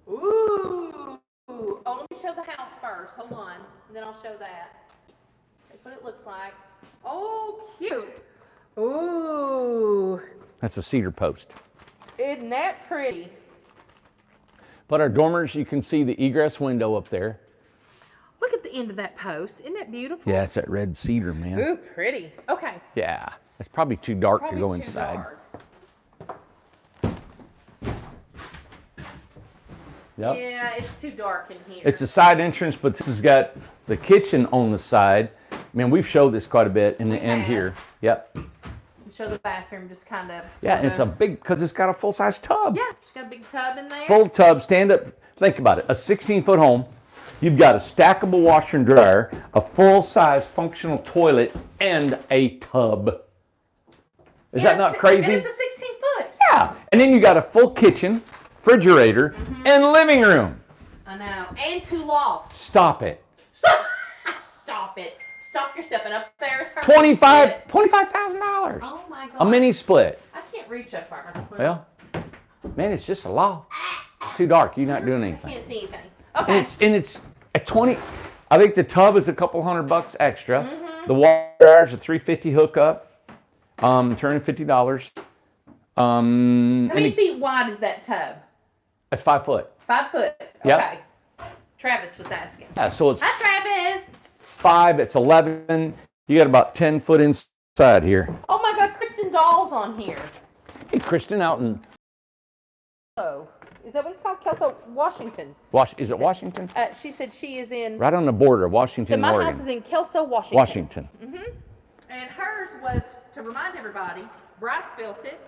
Ooh. Oh, let me show the house first. Hold on. And then I'll show that. That's what it looks like. Oh, cute. Ooh. That's a cedar post. Isn't that pretty? But our dormers, you can see the egress window up there. Look at the end of that post. Isn't that beautiful? Yeah, it's that red cedar, man. Ooh, pretty. Okay. Yeah, it's probably too dark Probably to go too inside. dark. Yep. Yeah, it's too dark in here. It's a side entrance, but this has got the kitchen on the side. Man, we've showed this quite a bit in the end have. here. Yep. Show the bathroom just kind of. Yeah, and it's a big, because it's got a full-size tub. Yeah, she's got a big tub in there. Full tub, stand up. Think about it. A 16-foot home. You've got a stackable washer and dryer, a full-size functional toilet, and a tub. Is that not crazy? And it's a 16-foot. Yeah. And then you got a full kitchen, refrigerator, and living room. I know. And 2 lofts. Stop it. Stop it. Stop yourself. And up there is her $25,000. Oh my God. A mini split. I can't reach up there. Well, man, it's just a law. It's too dark. You're not doing I anything. can't see anything. And Okay. it's a 20. I think the tub is a couple $100 extra. The water dryer's a $350 hookup. Turning $50. How many feet wide is that tub? That's 5 foot. 5 foot. Okay. Yep. Travis was asking. Yeah, so it's Hi, Travis. 5. It's 11. You got about 10 foot inside here. Oh my God, Kristen Dahl's on here. Hey, Kristen, out in Is that what it's called? Kelso, Washington. Is it Washington? She said she is in. Right on the border, Washington, So my Oregon. house is in Kelso, Washington. Washington. And hers was, to remind everybody, Bryce built it.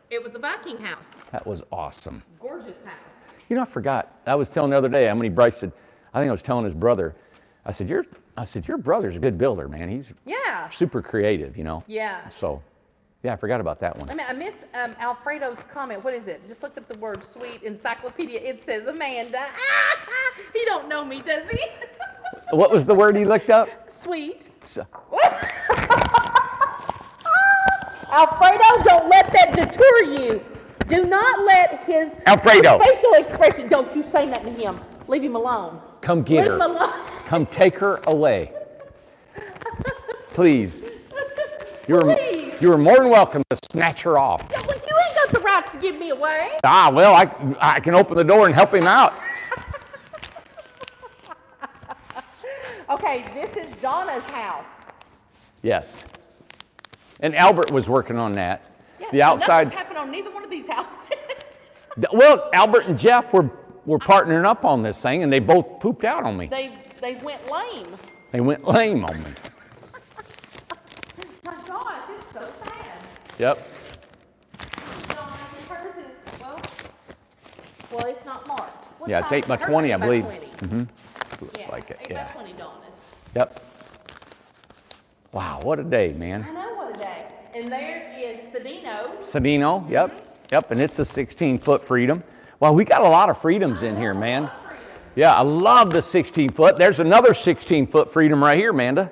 It was the Viking house. That was awesome. Gorgeous house. You know, I forgot. I was telling the other day how many Bryce said. I think I was telling his brother. I said, your brother's a good builder, man. He's super creative, you know. Yeah. So, yeah, I forgot about that one. I mean, I miss Alfredo's comment. What is it? Just look at the word sweet encyclopedia. It says Amanda. He don't know me, does he? What was the word he looked up? Sweet. Alfredo, don't let that deter you. Do not let his Alfredo. facial expression. Don't you say nothing to him. Leave him alone. Come get her. Leave him alone. Come take her away. Please. You are more than welcome to snatch her off. You ain't got the right to give me away. Well, I can open the door and help him out. Okay, this is Donna's house. Yes. And Albert was working on that. Yeah, The outside. Nothing's happened on neither one of these houses. Well, Albert and Jeff were partnering up on this thing, and they both pooped out on me. They went lame. They went lame on me. My God, it's so sad. Yep. Hers is, well, it's not marked. What Yeah, it's size? 8 by Hers 20, is I 8 by believe. 20. Looks Yeah, like it. 8 Yeah. by 20 Donna's. Yep. Wow, what a day, man. I know, what a day. And there is Cedino's. Cedino, yep. Yep, and it's a 16-foot Freedom. Well, we got a lot of Freedoms in here, man. Yeah, I love the 16-foot. There's another 16-foot Freedom right here, Amanda.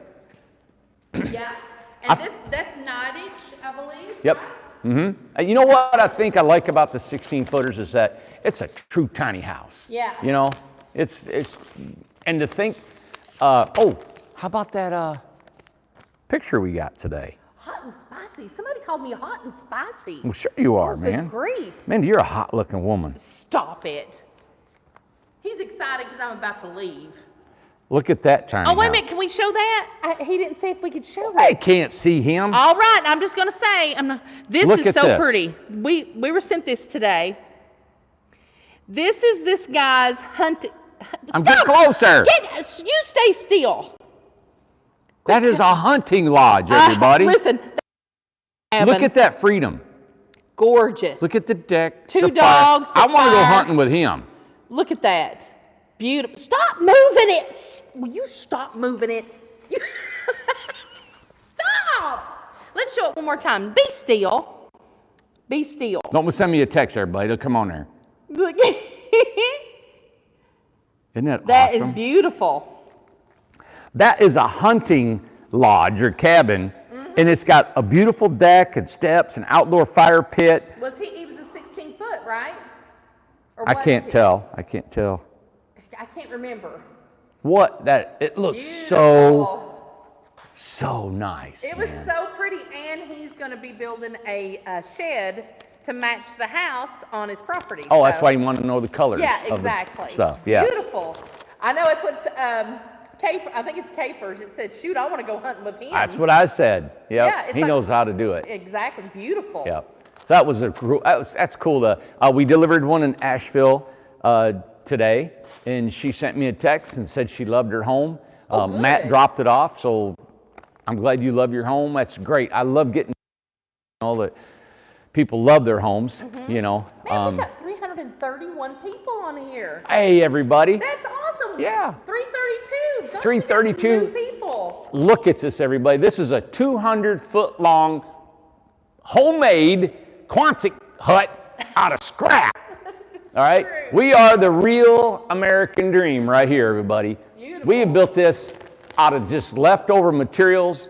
Yeah, and that's 9-inch, I believe. Yep. You know what I think I like about the 16-footers is that it's a true tiny house. Yeah. You know, it's and to think, how about that picture we got today? Hot and spicy. Somebody called me hot and spicy. Well, sure you are, Good man. grief. Man, you're a hot-looking woman. Stop it. He's excited because I'm about to leave. Look at that tiny Oh, wait a house. minute. Can we show that? He didn't say if we could show I it. can't see him. All right. I'm just going to say, this Look is at so this. pretty. We were sent this today. This is this guy's hunting. I'm getting closer. You stay still. That is a hunting lodge, everybody. Listen. Look at that Freedom. Gorgeous. Look at the deck. Two the dogs, fire. I the want to go fire. hunting with him. Look at that. Beautiful. Stop moving it. Will you stop moving it? Stop. Let's show it one more time. Be still. Be still. Don't send me a text, everybody. They'll come on there. Look. Isn't that That awesome? is beautiful. That is a hunting lodge or cabin, and it's got a beautiful deck and steps and outdoor fire pit. He was a 16-foot, right? Or I was can't he? tell. I can't tell. I can't remember. It looks Beautiful. so nice. It was man. so pretty, and he's going to be building a shed to match the house on his property. Oh, that's why you want to know the colors. Yeah, of the exactly. stuff. Yeah. Beautiful. I know it's what I think it's Capers. It said, "Shoot, I want to go hunting with him." That's what I said. Yep. Yeah, it's he like- knows how to do it. Exactly. Beautiful. Yep. So that's cool. We delivered one in Asheville today, and she sent me a text and said she loved her home. Oh, Matt good. dropped it off, so I'm glad you love your home. That's great. I love getting all that people love their homes. You know. Man, we got 331 people on here. Hey, everybody. That's awesome. Yeah. 332. Gosh, 332. we got some new people. Look at this, everybody. This is a 200-foot long homemade Quonset hut out of scrap. All right? We are the real American dream right here, everybody. Beautiful. We have built this out of just leftover materials,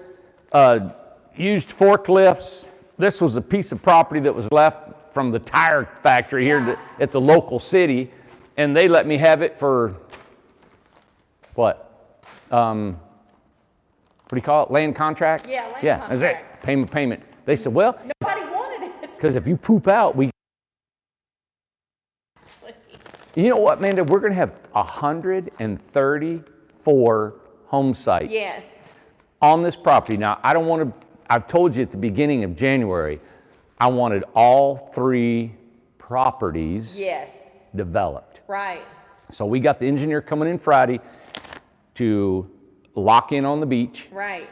used forklifts. This was a piece of property that was left from the tire factory here at the local city, and they let me have it for, what? what do you call it, land contract? Yeah, land Yeah, that's it, contract. payment. They said, well, Nobody wanted it. because if you poop out, you know what, Amanda, we're going to have 134 home sites. Yes. On this property. Now, I don't want to, I've told you at the beginning of January, I wanted all 3 properties developed. Right. So we got the engineer coming in Friday to lock in on the beach. Right.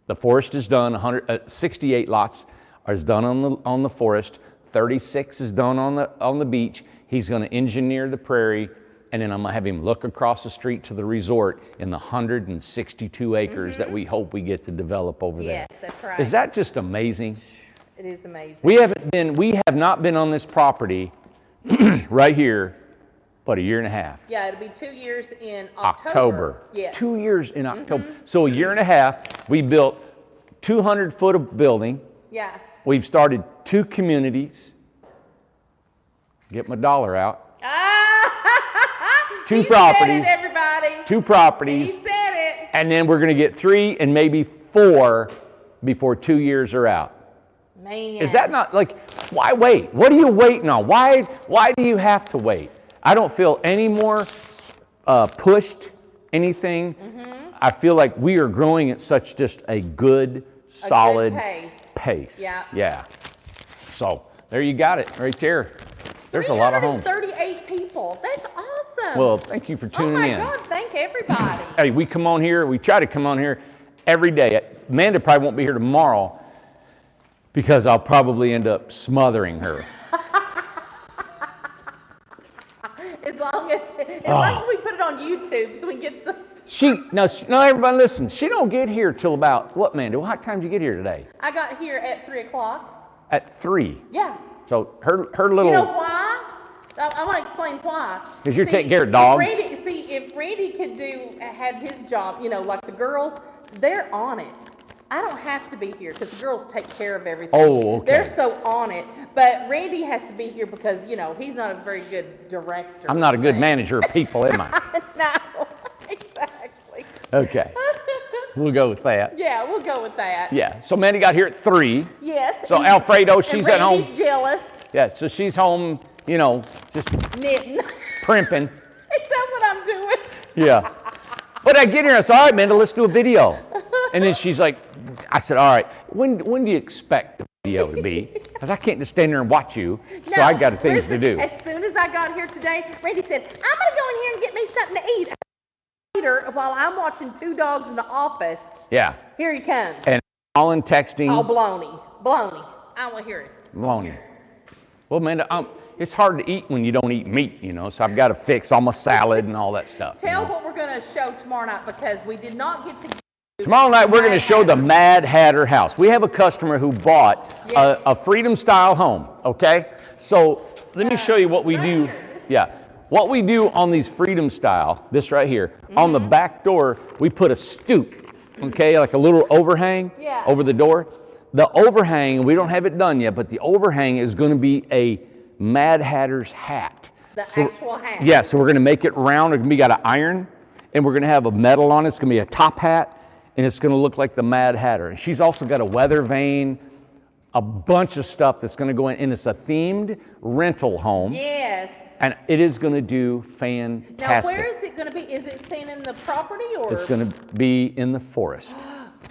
The forest is done, 68 lots is done on the forest, 36 is done on the beach. He's going to engineer the prairie, and then I'm going to have him look across the street to the resort in the 162 acres that we hope we get to develop over there. Yes, that's right. Is that just amazing? It is amazing. We have not been on this property right here but a year and a half. Yeah, it'll be 2 years in October. Yes. 2 years in October. So a year and a half, we built 200 foot of building. Yeah. We've started 2 communities. Get my dollar out. 2 properties. Said it, everybody. 2 properties. He said it. And then we're going to get 3 and maybe 4 before 2 years are out. Man. Is that not like, why wait? What are you waiting on? Why do you have to wait? I don't feel any more pushed, anything. I feel like we are growing at such just a good, solid pace. Yeah. Yeah. So there you got it right there. There's a lot of homes. 38 people. That's awesome. Well, thank you for tuning in. Oh my God, thank everybody. Hey, we come on here, we try to come on here every day. Amanda probably won't be here tomorrow because I'll probably end up smothering her. As long as we put it on YouTube so we can get some. Now everybody listen, she don't get here till about, what, Amanda? What time did you get here today? I got here at 3 o'clock. At 3. Yeah. So her little. You know why? I want to explain why. Because you're taking care of dogs. If Randy could had his job, like the girls, they're on it. I don't have to be here because the girls take care of everything. Oh, okay. They're so on it. But Randy has to be here because, he's not a very good director. I'm not a good manager of people, am I? No, exactly. Okay. We'll go with that. Yeah, we'll go with that. Yeah. So Mandy got here at 3. Yes. So Alfredo, she's at home. Randy's jealous. Yeah, so she's home, just Knitting. primping. Is that what I'm doing? Yeah. But I get here and I said, all right, Amanda, let's do a video. And then she's like, I said, all right, when do you expect the video to be? Because I can't just stand there and watch you, so I got things to do. As soon as I got here today, Randy said, I'm going to go in here and get me something to eat. Later, while I'm watching 2 dogs in the office, Yeah. here he comes. And calling, texting. Oh, baloney. Baloney. I want to hear it. Baloney. Well, Amanda, it's hard to eat when you don't eat meat, so I've got to fix all my salad and all that stuff. Tell what we're going to show tomorrow night because we did not get to. Tomorrow night, we're going to show the Mad Hatter house. We have a customer who bought a Freedom-style home, okay? So let me show you what we do. Yeah. What we do on these Freedom-style, this right here, on the back door, we put a stoop, okay, like a little overhang over the door. The overhang, we don't have it done yet, but the overhang is going to be a Mad Hatter's hat. The actual hat. Yeah, so we're going to make it round. We got an iron, and we're going to have a metal on it. It's going to be a top hat. And it's going to look like the Mad Hatter. And she's also got a weather vane, a bunch of stuff that's going to go in. And it's a themed rental home. Yes. And it is going to do fantastic. Now, where is it going to be? Is it staying in the property or? It's going to be in the forest.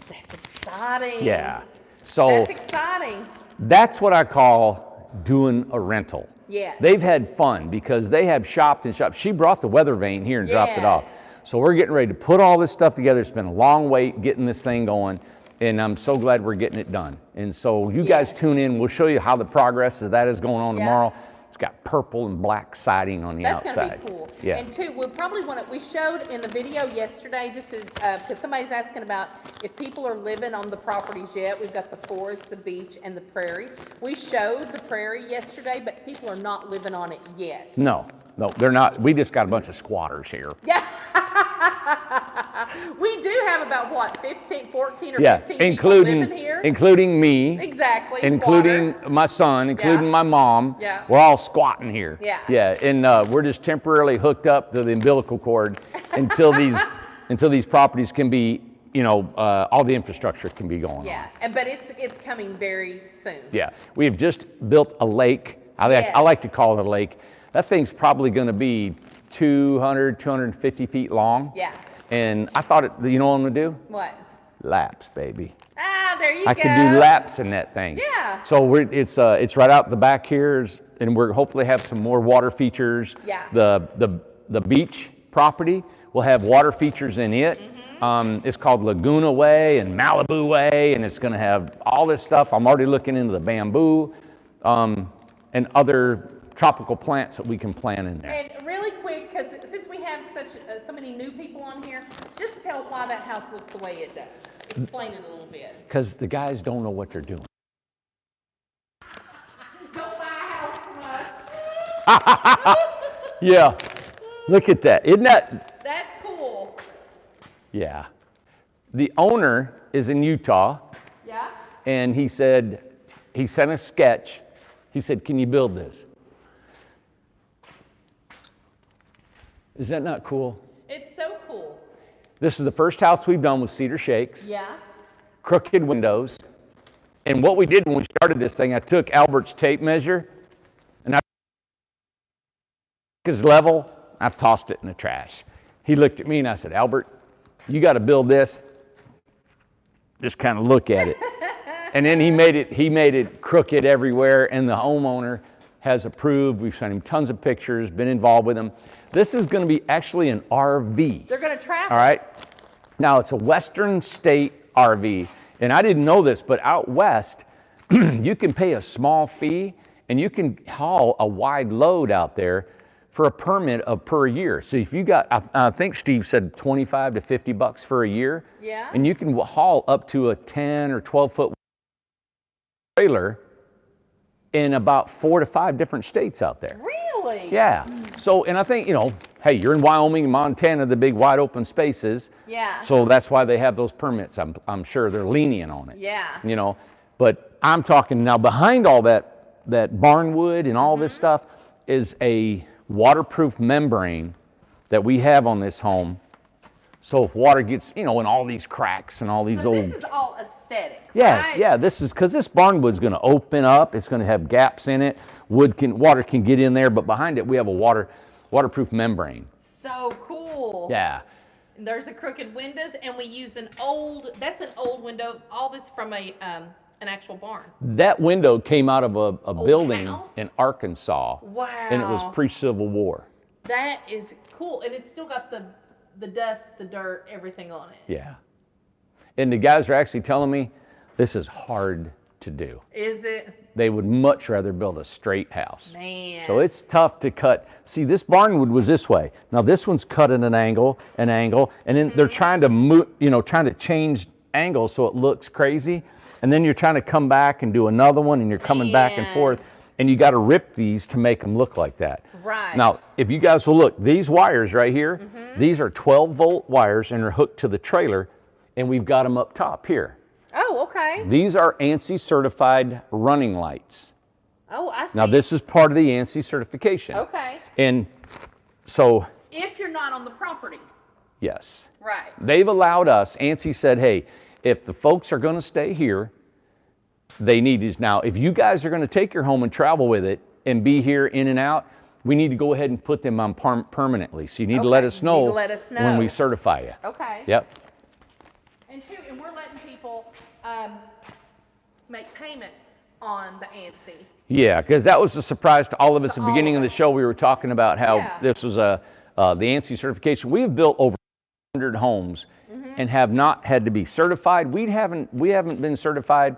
That's exciting. Yeah. So that's exciting. That's what I call doing a rental. Yes. They've had fun because they have shopped and shopped. She brought the weather vane here and dropped it off. So we're getting ready to put all this stuff together. It's been a long wait getting this thing going, and I'm so glad we're getting it done. And so you guys tune in. We'll show you how the progress of that is going on tomorrow. It's got purple and black siding on the outside. That's going to be cool. Yeah. And two, we'll probably want to, we showed in the video yesterday, just to, because somebody's asking about if people are living on the properties yet. We've got the forest, the beach, and the prairie. We showed the prairie yesterday, but people are not living on it yet. No, they're not. We just got a bunch of squatters here. Yeah. We do have about, what, 15, 14 or 15 people living here? Including me. Exactly. Including my son, including my mom. Yeah. We're all squatting here. Yeah. Yeah, and we're just temporarily hooked up to the umbilical cord until these properties can be all the infrastructure can be going on. Yeah, but it's coming very soon. Yeah, we have just built a lake. I like to call it a lake. That thing's probably going to be 250 feet long. Yeah. And I thought, you know what I'm going to do? What? Laps, baby. Ah, there you go. I could do laps in that thing. Yeah. So it's right out the back here, and we're hopefully have some more water features. Yeah. The beach property will have water features in it. It's called Laguna Way and Malibu Way, and it's going to have all this stuff. I'm already looking into the bamboo and other tropical plants that we can plant in there. And really quick, because since we have so many new people on here, just tell why that house looks the way it does. Explain it a little bit. Because the guys don't know what they're doing. Don't buy a house from us. Yeah, look at that. Isn't that? That's cool. Yeah. The owner is in Utah, Yeah. and he sent a sketch. He said, "Can you build this?" Is that not cool? It's so cool. This is the first house we've done with cedar shakes, Yeah. crooked windows. And what we did when we started this thing, I took Albert's tape measure, and I took his level, I've tossed it in the trash. He looked at me and I said, "Albert, you got to build this. Just kind of look at it." And then he made it crooked everywhere, and the homeowner has approved. We've sent him tons of pictures, been involved with him. This is going to be actually an RV. They're going to travel. All right. Now, it's a Western state RV, and I didn't know this, but out west, you can pay a small fee, and you can haul a wide load out there for a permit of per year. So if you got, I think Steve said 25 to 50 bucks for a year. Yeah. And you can haul up to a 10 or 12 foot trailer in about 4 to 5 different states out there. Really? Yeah. So, and I think, hey, you're in Wyoming, Montana, the big wide open spaces. Yeah. So that's why they have those permits. I'm sure they're lenient on it. Yeah. But I'm talking now behind all that barnwood and all this stuff is a waterproof membrane that we have on this home. So if water gets, in all these cracks and all these So old. this is all aesthetic. Yeah, right? yeah. This is because this barnwood's going to open up. It's going to have gaps in it. Water can get in there, but behind it we have a waterproof membrane. So cool. Yeah. And there's the crooked windows, and we use that's an old window. All this from an actual barn. That window came out of a building house? in Arkansas. Wow. And it was pre-Civil War. That is cool, and it's still got the dust, the dirt, everything on it. Yeah. And the guys are actually telling me this is hard to do. Is it? They would much rather build a straight house. Man. So it's tough to cut. See, this barnwood was this way. Now this one's cut at an angle, and then they're trying to trying to change angles so it looks crazy. And then you're trying to come back and do another one, and you're coming back and forth, and you got to rip these to make them look like that. Right. Now, if you guys will look, these wires right here, these are 12-volt wires, and they're hooked to the trailer, and we've got them up top here. Oh, okay. These are ANSI certified running lights. Oh, I see. Now, this is part of the ANSI certification. Okay. And so, If you're not on the property. yes. Right. They've allowed us, ANSI said, hey, if the folks are going to stay here, they need to. Now, if you guys are going to take your home and travel with it and be here in and out, we need to go ahead and put them on permanently. So you need to let us know when we certify you. Okay. Yep. And we're letting people make payments on the ANSI. Yeah, because that was a surprise to all of us at the beginning of the show. We were talking about how this was the ANSI certification. We have built over 100 homes and have not had to be certified. We haven't been certified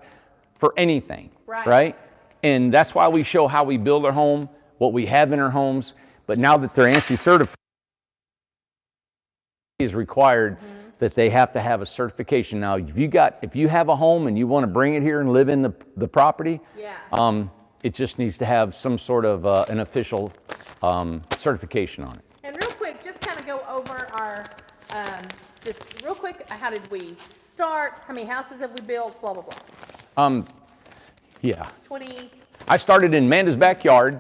for anything, right? And that's why we show how we build our home, what we have in our homes. But now that they're ANSI certified, is required that they have to have a certification. Now, if you have a home and you want to bring it here and live in the property, it just needs to have some sort of an official certification on it. And real quick, just kind of go over our, just real quick, how did we start? How many houses have we built? Blah, blah, blah. Yeah. 20. I started in Amanda's backyard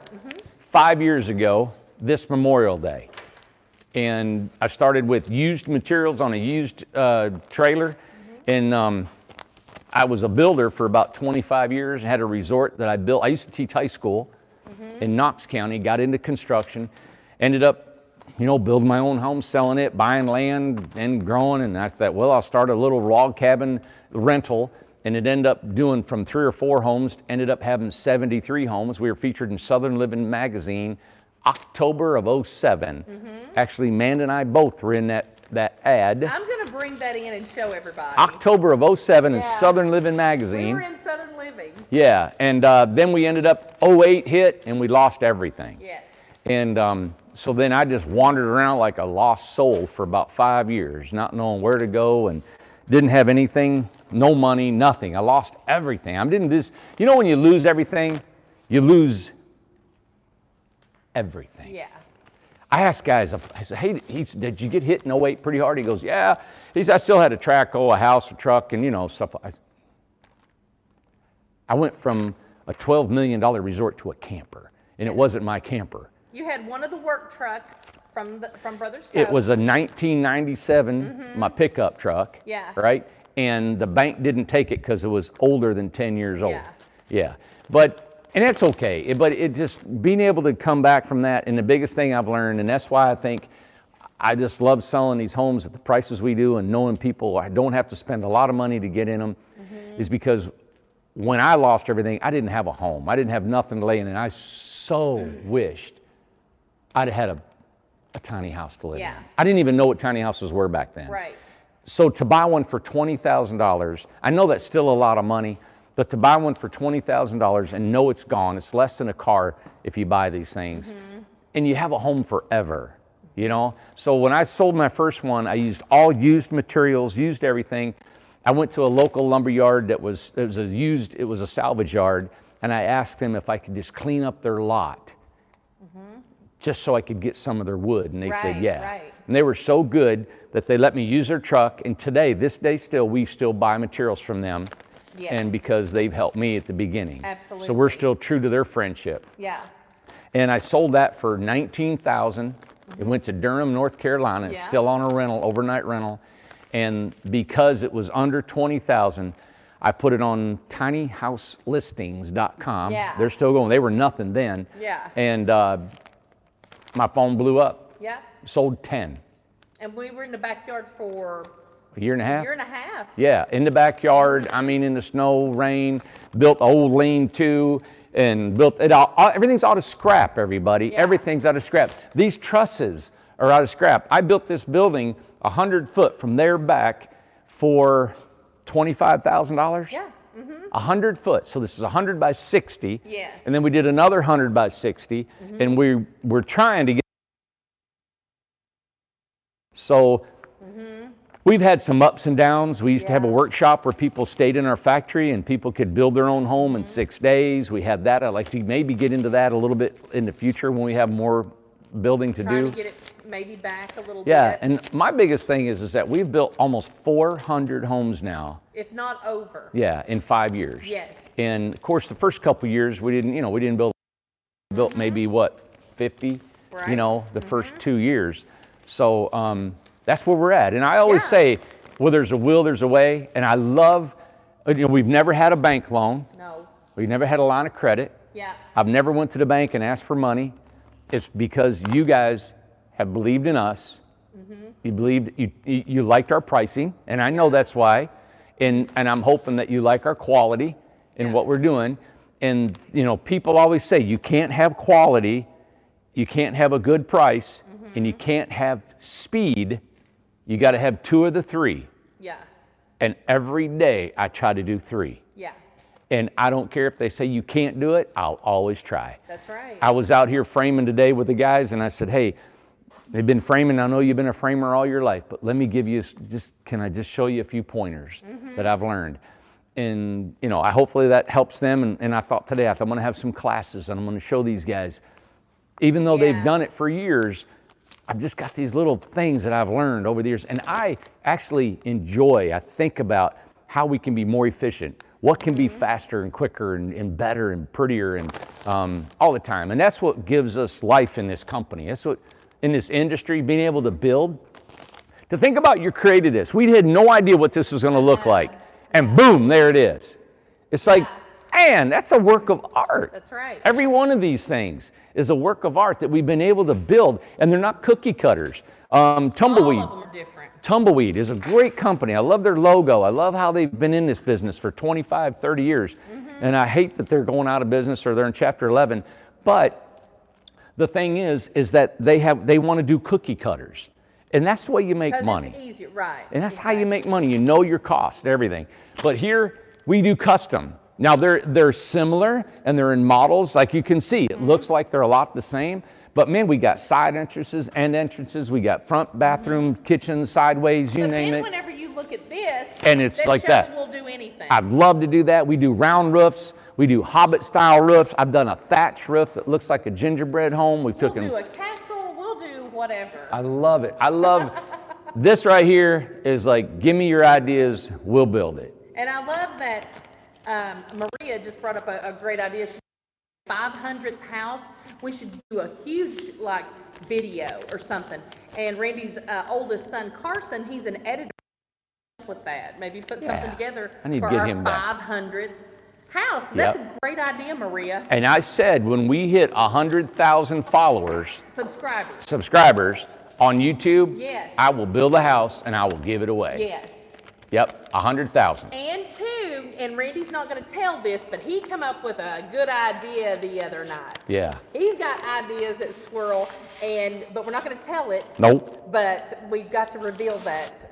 5 years ago, this Memorial Day. And I started with used materials on a used trailer. And I was a builder for about 25 years. I had a resort that I built. I used to teach high school in Knox County, got into construction, ended up, building my own home, selling it, buying land and growing. And I thought, well, I'll start a little log cabin rental. And it ended up doing from 3 or 4 homes, ended up having 73 homes. We were featured in Southern Living magazine, October of 07. Actually, Amanda and I both were in that ad. I'm going to bring that in and show everybody. October of 07 in Southern Living magazine. We were in Southern Living. Yeah, and then we ended up, 08 hit, and we lost everything. Yes. And so then I just wandered around like a lost soul for about 5 years, not knowing where to go, and didn't have anything, no money, nothing. I lost everything. I didn't just, when you lose everything, you lose everything. Yeah. I asked guys, I said, hey, did you get hit in 08 pretty hard? He goes, yeah. He said, I still had a track, a house, a truck, and stuff. I went from a $12 million resort to a camper, and it wasn't my camper. You had one of the work trucks from Brothers Cove. It was a 1997, my pickup truck. Yeah. Right? And the bank didn't take it because it was older than 10 years old. Yeah. Yeah. And that's okay. But it just being able to come back from that, and the biggest thing I've learned, and that's why I think I just love selling these homes at the prices we do, and knowing people I don't have to spend a lot of money to get in them, is because when I lost everything, I didn't have a home. I didn't have nothing to lay in, and I so wished I'd had a tiny house to live in. I didn't even know what tiny houses were back then. Right. So to buy one for $20,000, I know that's still a lot of money, but to buy one for $20,000 and know it's gone, it's less than a car if you buy these things, and you have a home forever, So when I sold my first one, I used all used materials, used everything. I went to a local lumber yard it was a salvage yard, and I asked them if I could just clean up their lot, just so I could get some of their wood, and they said yeah. Right. And they were so good that they let me use their truck, and this day we still buy materials from them. Yes. And because they've helped me at the beginning. Absolutely. So we're still true to their friendship. Yeah. And I sold that for $19,000. It went to Durham, North Carolina. It's still on a rental, overnight rental. And because it was under $20,000, I put it on tinyhouselistings.com. Yeah. They're still going. They were nothing then. Yeah. And my phone blew up. Yeah. Sold 10. And we were in the backyard for a year and a half? A year and a half. Yeah, in the backyard, in the snow, rain, built old lean-to, and built it all. Everything's out of scrap, everybody. Yeah. Everything's out of scrap. These trusses are out of scrap. I built this building 100 foot from there back for $25,000. Yeah. 100 foot. So this is 100 by 60. Yes. And then we did another 100 by 60, and we were trying to get. So we've had some ups and downs. We used to have a workshop where people stayed in our factory and people could build their own home in 6 days. We had that. I'd like to maybe get into that a little bit in the future when we have more building to Trying do. to get it maybe back a little Yeah, bit. and my biggest thing is that we've built almost 400 homes now. If not over. Yeah, in 5 years. Yes. And of course, the first couple of years we didn't build. Built maybe 50. Right. The first 2 years. So that's where we're at. And I always say, well, there's a will, there's a way. And I love, we've never had a bank loan. No. We've never had a line of credit. Yeah. I've never went to the bank and asked for money. It's because you guys have believed in us. You believed, you liked our pricing, and I know that's why. And I'm hoping that you like our quality and what we're doing. And people always say you can't have quality, you can't have a good price, and you can't have speed. You got to have 2 of the 3. Yeah. And every day I try to do 3. Yeah. And I don't care if they say you can't do it, I'll always try. That's right. I was out here framing today with the guys, and I said, hey, they've been framing. I know you've been a framer all your life, but let me give you can I just show you a few pointers that I've learned? And, hopefully that helps them. And I thought today, I'm going to have some classes, and I'm going to show these guys, even though they've done it for years, I've just got these little things that I've learned over the years. And I actually I think about how we can be more efficient. What can be faster and quicker and better and prettier and all the time. And that's what gives us life in this company. in this industry, being able to build. To think about you created this. We had no idea what this was going to look like. And boom, there it is. It's like, man, that's a work of art. That's right. Every one of these things is a work of art that we've been able to build, and they're not cookie cutters. Tumbleweed. All of them are different. Tumbleweed is a great company. I love their logo. I love how they've been in this business for 25, 30 years. And I hate that they're going out of business or they're in Chapter 11. But the thing is that they want to do cookie cutters. And that's the way you make money. It's easier, right. And that's how you make money. You know your cost, everything. But here, we do custom. Now, they're similar, and they're in models. Like you can see, it looks like they're a lot the same. But, man, we got side entrances, end entrances. We got front bathroom, kitchen, sideways, you name it. But then whenever you look at this, and it's like that. We'll do anything. I'd love to do that. We do round roofs. We do Hobbit-style roofs. I've done a thatch roof that looks like a gingerbread home. We'll do a castle. We'll do whatever. I love it. I love this right here is like, give me your ideas. We'll build it. And I love that Maria just brought up a great idea. She 500th house. We should do a huge video or something. And Randy's oldest son, Carson, he's an editor with that. Maybe put something together for our 500th house. That's a great idea, Maria. And I said when we hit 100,000 followers, subscribers on YouTube, yes, I will build a house and I will give it away. Yes. Yep, 100,000. And two, and Randy's not going to tell this, but he come up with a good idea the other night. Yeah. He's got ideas that swirl, but we're not going to tell it. Nope. But we've got to reveal that.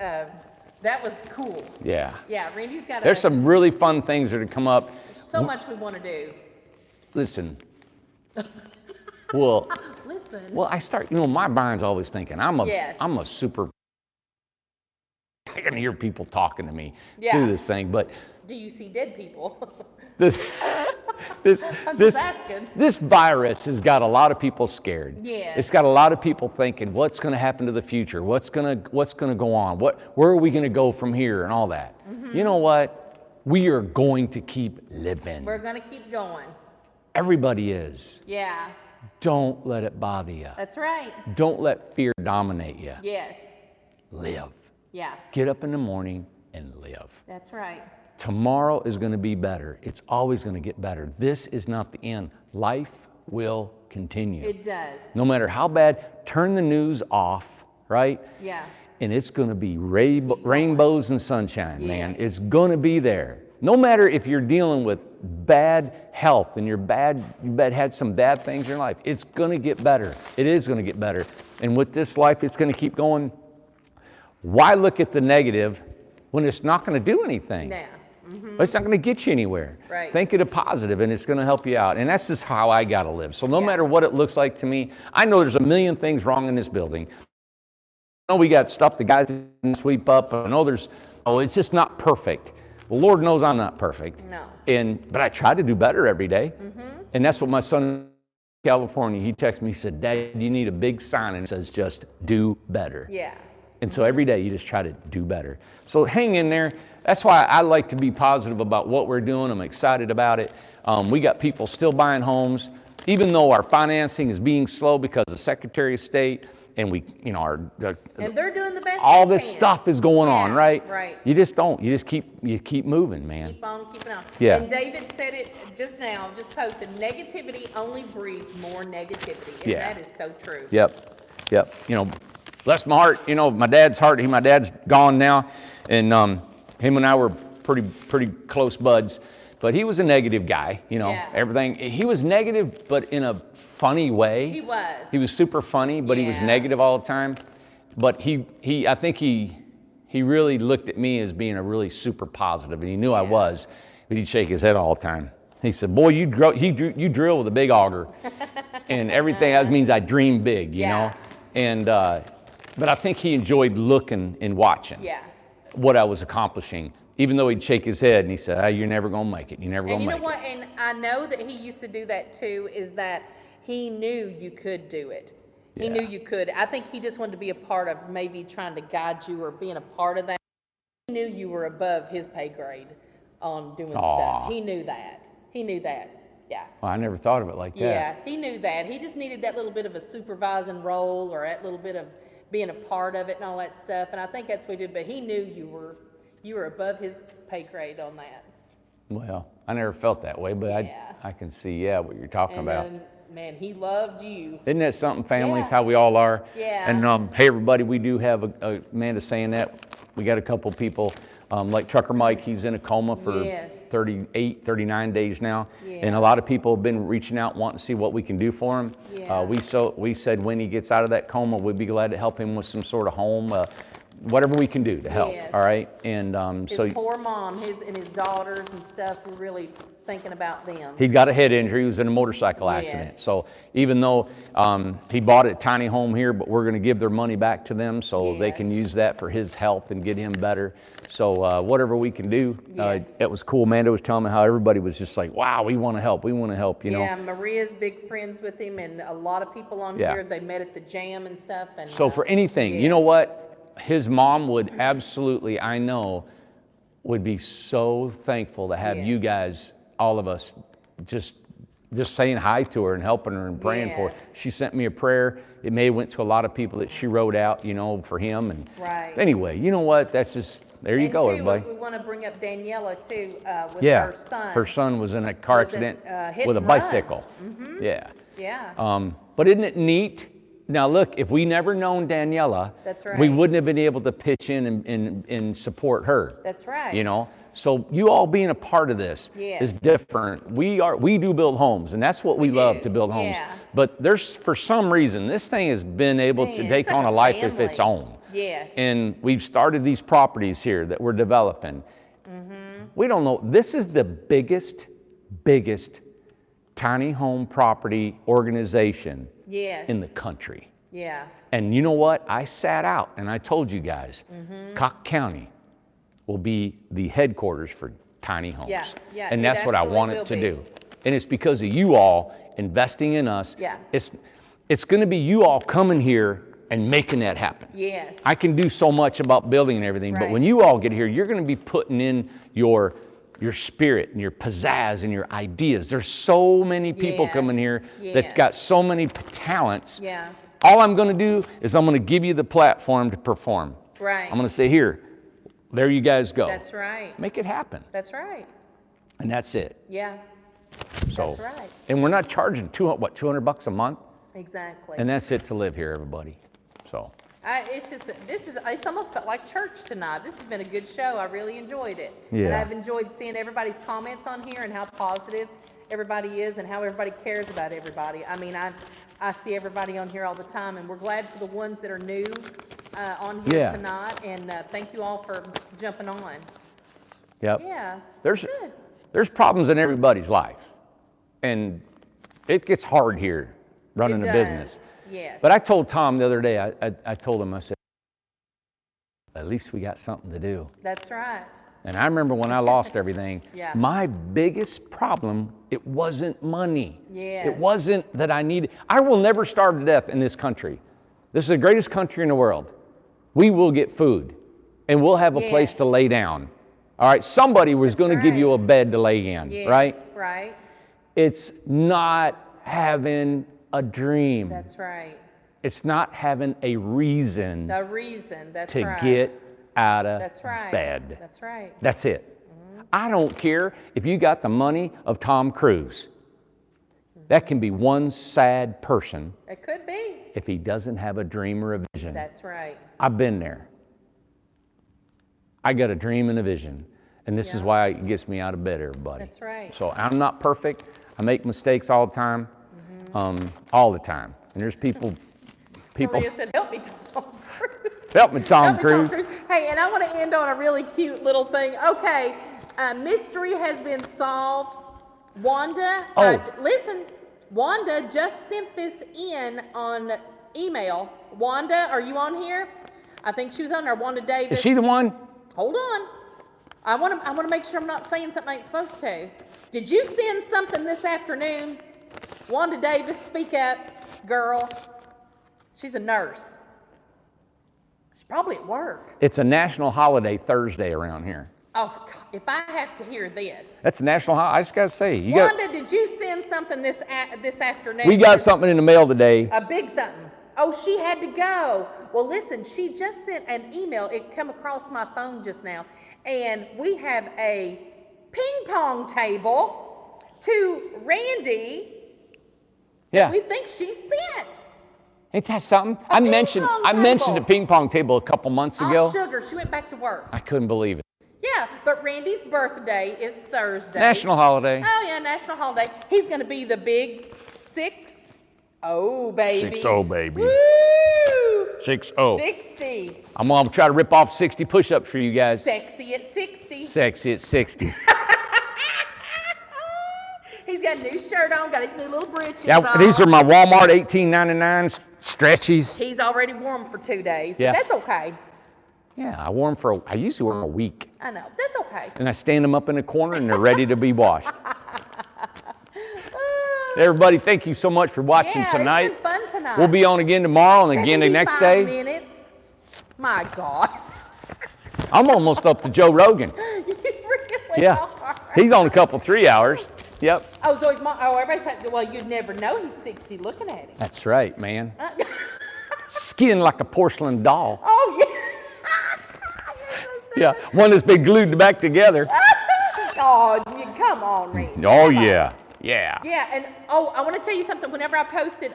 That was cool. Yeah. Yeah, Randy's got. There's some really fun things that have come up. So much we want to do. Listen. Well. Listen. Well, my mind's always thinking I'm a super. I can hear people talking to me through this thing, but do you see dead people? this I'm just asking. This virus has got a lot of people scared. Yeah. It's got a lot of people thinking, what's going to happen to the future? What's going to go on? Where are we going to go from here and all that? You know what? We are going to keep living. We're going to keep going. Everybody is. Yeah. Don't let it bother you. That's right. Don't let fear dominate you. Yes. Live. Yeah. Get up in the morning and live. That's right. Tomorrow is going to be better. It's always going to get better. This is not the end. Life will continue. It does. No matter how bad, turn the news off, right? Yeah. And it's going to be rainbows and sunshine, man. It's going to be there. No matter if you're dealing with bad health and you've had some bad things in your life, it's going to get better. It is going to get better. And with this life, it's going to keep going. Why look at the negative when it's not going to do anything? Yeah. It's not going to get you anywhere. Right. Think of the positive, and it's going to help you out. And that's just how I got to live. So no matter what it looks like to me, I know there's a million things wrong in this building. I know we got stuff the guys didn't sweep up. I know it's just not perfect. Well, Lord knows I'm not perfect. No. But I try to do better every day. And that's what my son in California, he texted me, he said, Dad, you need a big sign and it says just do better. Yeah. And so every day you just try to do better. So hang in there. That's why I like to be positive about what we're doing. I'm excited about it. We got people still buying homes, even though our financing is being slow because of Secretary of State, and and they're doing the best. All this stuff is going on, right? Right. You just don't. You just keep moving, man. Keep on keeping on. Yeah. And David said it just now, just posted. Negativity only breeds more negativity, and that is so true. Yep. Bless my heart. My dad's heart. My dad's gone now, and him and I were pretty close buds. But he was a negative guy. Everything. He was negative, but in a funny way. He was. He was super funny, but he was negative all the time. But I think he really looked at me as being a really super positive, and he knew I was. But he'd shake his head all the time. He said, "Boy, you drill with a big auger," and everything that means I dream big, you know. And but I think he enjoyed looking and watching what I was accomplishing. Even though he'd shake his head and he said, "You're never gonna make it. You're never gonna make it." And you know what? And I know that he used to do that too. Is that he knew you could do it. He knew you could. I think he just wanted to be a part of maybe trying to guide you or being a part of that. He knew you were above his pay grade on doing stuff. He knew that. Yeah. Well, I never thought of it like that. Yeah, he knew that. He just needed that little bit of a supervising role or that little bit of being a part of it and all that stuff. And I think that's what he did. But he knew you were above his pay grade on that. Well, I never felt that way, but Yeah. I can see, what you're talking And about. then, man, he loved you. Isn't that something, families, Yeah. how we all are? Yeah. And hey, everybody, we do have Amanda saying that. We got a couple people, like Trucker Mike, he's in a coma for Yes. 38, 39 days now. Yeah. And a lot of people have been reaching out, wanting to see what we can do for him. Yeah. We said when he gets out of that coma, we'd be glad to help him with some sort of home, whatever we can do to help, Yes. all right? And His poor mom, and his daughters and stuff were really thinking about them. he got a head injury. He was in a motorcycle accident. Yes. So even though he bought a tiny home here, but we're going to give their money back to them so they can Yes. use that for his health and get him better. So whatever we can do, Yes. it was cool. Amanda was telling me how everybody was just like, wow, we want to help. We want to help, you know. Yeah, Maria's big friends with him, and a lot of people on Yeah. here, they met at the jam and stuff. And So for anything, you know yes. what? His mom would absolutely, I know, would be so thankful to have you Yes. guys, all of us, just saying hi to her and helping her and praying for her. Yes. She sent me a prayer. It may have went to a lot of people that she wrote out, you know, for him. And Right. anyway, you know what? That's just, there you And go, too, everybody. we want to bring up Daniela too, with Yeah, her son. her son was in a car Was in, accident hit with a and run. bicycle. Yeah. Yeah. But isn't it neat? Now look, if we never known Daniela, That's right. we wouldn't have been able to pitch in and support her. That's right. You know, so you all being a part of this Yes. is different. We do build homes, and that's what we love do, to build homes. yeah. But there's, for some reason, this thing has been able to Man, take it's like on a a life of its family. own. Yes. And we've started these properties here that we're developing. We don't know, this is the biggest tiny home property organization Yes. in the country. Yeah. And you know what? I sat out and I told you guys, Cock County will be the headquarters for tiny homes. Yeah, yeah, And it that's what I absolutely want will it to be. do. And it's because of you all investing in us. Yeah. It's going to be you all coming here and making that happen. Yes. I can do so much about building and everything, but Right. when you all get here, you're going to be putting in your spirit and your pizzazz and your ideas. There's so many people Yes, coming here yes. that's got so many talents. Yeah. All I'm going to do is I'm going to give you the platform to perform. Right. I'm going to say, here, there you guys go. That's right. Make it happen. That's right. And that's it. Yeah. So, That's right. And we're not charging $200 a month? Exactly. And that's it to live here, everybody. So, It's just that it's almost felt like church tonight. This has been a good show. I really enjoyed it. Yeah. And I've enjoyed seeing everybody's comments on here and how positive everybody is and how everybody cares about everybody. I mean, I see everybody on here all the time, and we're glad for the ones that are new on here Yeah. tonight. And thank you all for jumping on. yep. Yeah. There's good. there's problems in everybody's life. And it gets hard here running It a does. business. Yes. But I told Tom the other day, I told him, I said, at least we got something to do. That's right. And I remember when I lost everything, Yeah. my biggest problem, it wasn't money. Yes. It wasn't that I needed, I will never starve to death in this country. This is the greatest country in the world. We will get food and we'll have a place to Yes. lay down. All right, somebody was going to give you a right. bed to lay in, Yes. right? Right. It's not having a dream. That's right. It's not having a reason The reason. That's to right. get out of That's right. bed. That's right. That's it. I don't care if you got the money of Tom Cruise. That can be one sad person It could be. if he doesn't have a dream or a vision. That's right. I've been there. I got a dream and a vision. And this is Yeah. why it gets me out of bed, everybody. That's right. So I'm not perfect. I make mistakes all the time. All the time. And there's people, Maria said, "Help me, Tom Cruise." help me, Tom Help me, Tom Cruise. Cruise. Hey, and I want to end on a really cute little thing. Okay, mystery has been solved. Wanda, Oh. listen, Wanda just sent this in on email. Wanda, are you on here? I think she was on there. Wanda Davis. Is she the one? Hold on. I want to make sure I'm not saying something I ain't supposed to. Did you send something this afternoon? Wanda Davis, speak up, girl. She's a nurse. She's probably at work. It's a national holiday Thursday around here. Oh, God, if I have to hear this. That's national holiday. I just got to say. Wanda, did you send something this afternoon? We got something in the mail today. A big something. Oh, she had to go. Well, listen, she just sent an email. It come across my phone just now. And we have a ping pong table to Randy. Yeah. We think she sent. Ain't that something? I mentioned the ping pong table a couple months ago. Oh, sugar. She went back to work. I couldn't believe it. Yeah, but Randy's birthday is Thursday. National holiday. Oh, yeah, national holiday. He's going to be the big 6-0, baby. 6-0, baby. Woo! 6-0. 60. I'm going to try to rip off 60 push-ups for you guys. Sexy at 60. Sexy at 60. He's got a new shirt on, got his new little britches Yeah, on. these are my Walmart $18.99 stretchies. He's already worn them for 2 days, but Yeah. that's okay. Yeah, I usually wear them a week. I know, that's okay. And I stand them up in the corner and they're ready to be washed. Everybody, thank you so much for watching tonight. It's been fun tonight. We'll be on again tomorrow and again the next 75 day. minutes. My God. I'm almost up to Joe Rogan. You really Yeah, are. he's on a couple 3 hours. Yep. Oh, so he's everybody said, well, you'd never know he's 60 looking at him. That's right, man. Skin like a porcelain doll. Oh, yeah. Yeah, one that's been glued back together. Oh, come on, Randy. Oh, Come on. yeah. Yeah. Yeah, and I want to tell you something. Whenever I posted,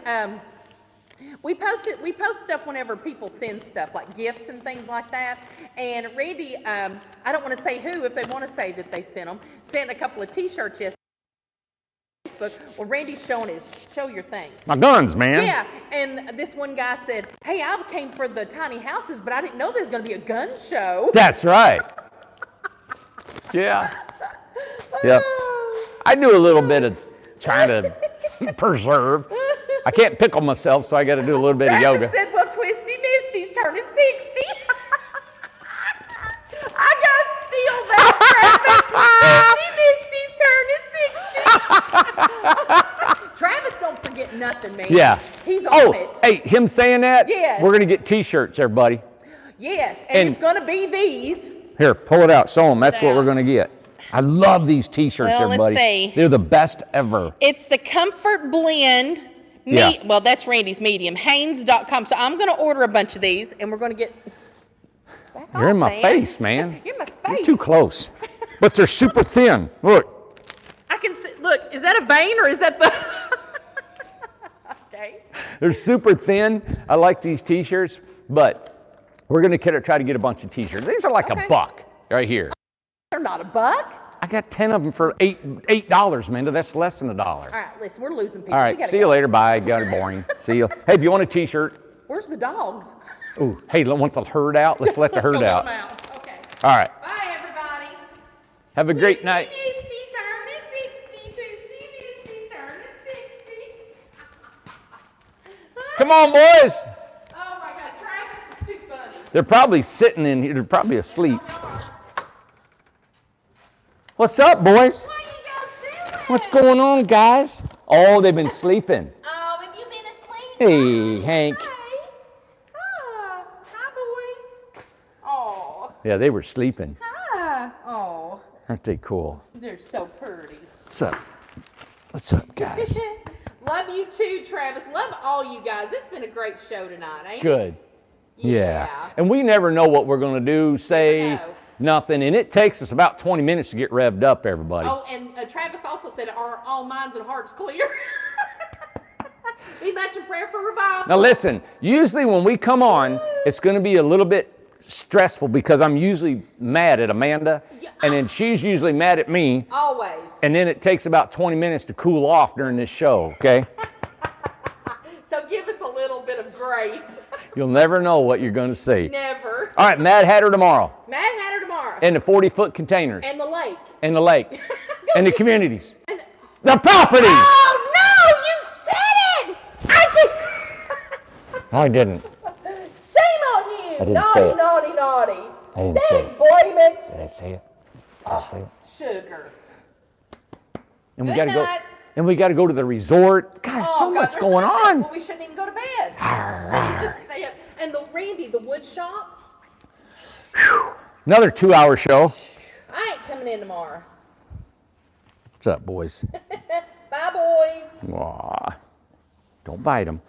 we post stuff whenever people send stuff like gifts and things like that. And Randy, I don't want to say who, if they want to say that they sent a couple of T-shirts yesterday. Facebook. Well, Randy's show your things. My guns, man. Yeah, and this one guy said, "Hey, I came for the tiny houses, but I didn't know there was going to be a gun show." That's right. Yeah. Yep. I do a little bit of trying to preserve. I can't pickle myself, so I got to do a little bit of yoga. Travis said, "Well, Twisty Misty's turning 60." I gotta steal that, Travis. Twisty Misty's turning 60. Travis don't forget nothing, man. Yeah. He's on it. Hey, him saying that? Yes. We're going to get T-shirts, everybody. Yes, and it's gonna be these. Here, pull it out. Show them. That's what Now. we're going to get. I love these T-shirts, Well, let's everybody. see. They're the best ever. It's the Comfort Blend. Yeah. Well, that's Randy's medium. Hanes.com. So I'm gonna order a bunch of these, and we're gonna get. Back You're off, in my man. face, man. You're in my space. You're too close. But they're super thin. Look. I can see. Look, is that a vein or is that the? Okay. They're super thin. I like these T-shirts, but we're going to try to get a bunch of T-shirts. These are like Okay. a buck right here. They're not a buck. I got 10 of them for $8, Minda. That's less than $1. All right, listen, we're losing people. All We right, gotta see go. you later. Bye. Got it boring. See you. Hey, if you want a T-shirt. Where's the dogs? Ooh, hey, want the herd out? Let's let the Let's go herd let out. them out. Okay. All right. Bye, everybody. Have a great night. Misty turning 60. Twisty Misty turning 60. Come on, boys. Oh my God, Travis is too funny. They're probably sitting in here. They're probably asleep. Y'all are. What's up, boys? What are you guys doing? What's going on, guys? Oh, they've been sleeping. Oh, have you been asleep? Hey, Hank. Nice. Oh, hi, boys. Oh, Yeah, they were sleeping. hi. Oh, Aren't they cool? they're so pretty. What's up? What's up, guys? Love you too, Travis. Love all you guys. It's been a great show tonight, ain't Good. it? Yeah. And we never know what we're going to do, say Never know. nothing. And it takes us about 20 minutes to get revved up, everybody. Oh, and Travis also said, "Are all minds and hearts clear?" Be much in prayer for revival. Now, listen, usually when we come on, it's going to be a little bit stressful because I'm usually mad at Amanda, Yeah, and then she's usually mad at me. Always. And then it takes about 20 minutes to cool off during this show, okay? So give us a little bit of grace. You'll never know what you're going to see. Never. All right, Mad Hatter tomorrow. Mad Hatter tomorrow. And the 40-foot containers. And the lake. And the lake. And the communities. And- The properties! Oh no! You said it! I didn't. Shame on you! I didn't naughty, say it. naughty, naughty. I didn't say Dang, it. boy, mix Did I say it? I say it. sugar. And we Good got to go. night. And we got to go to the resort. God, so God, much there's going so much- on. Well, we shouldn't even go to bed. Just stay up. And the Randy, the wood shop. Another 2-hour show. I coming in tomorrow. What's up, boys? Bye, boys. Aw, don't bite them.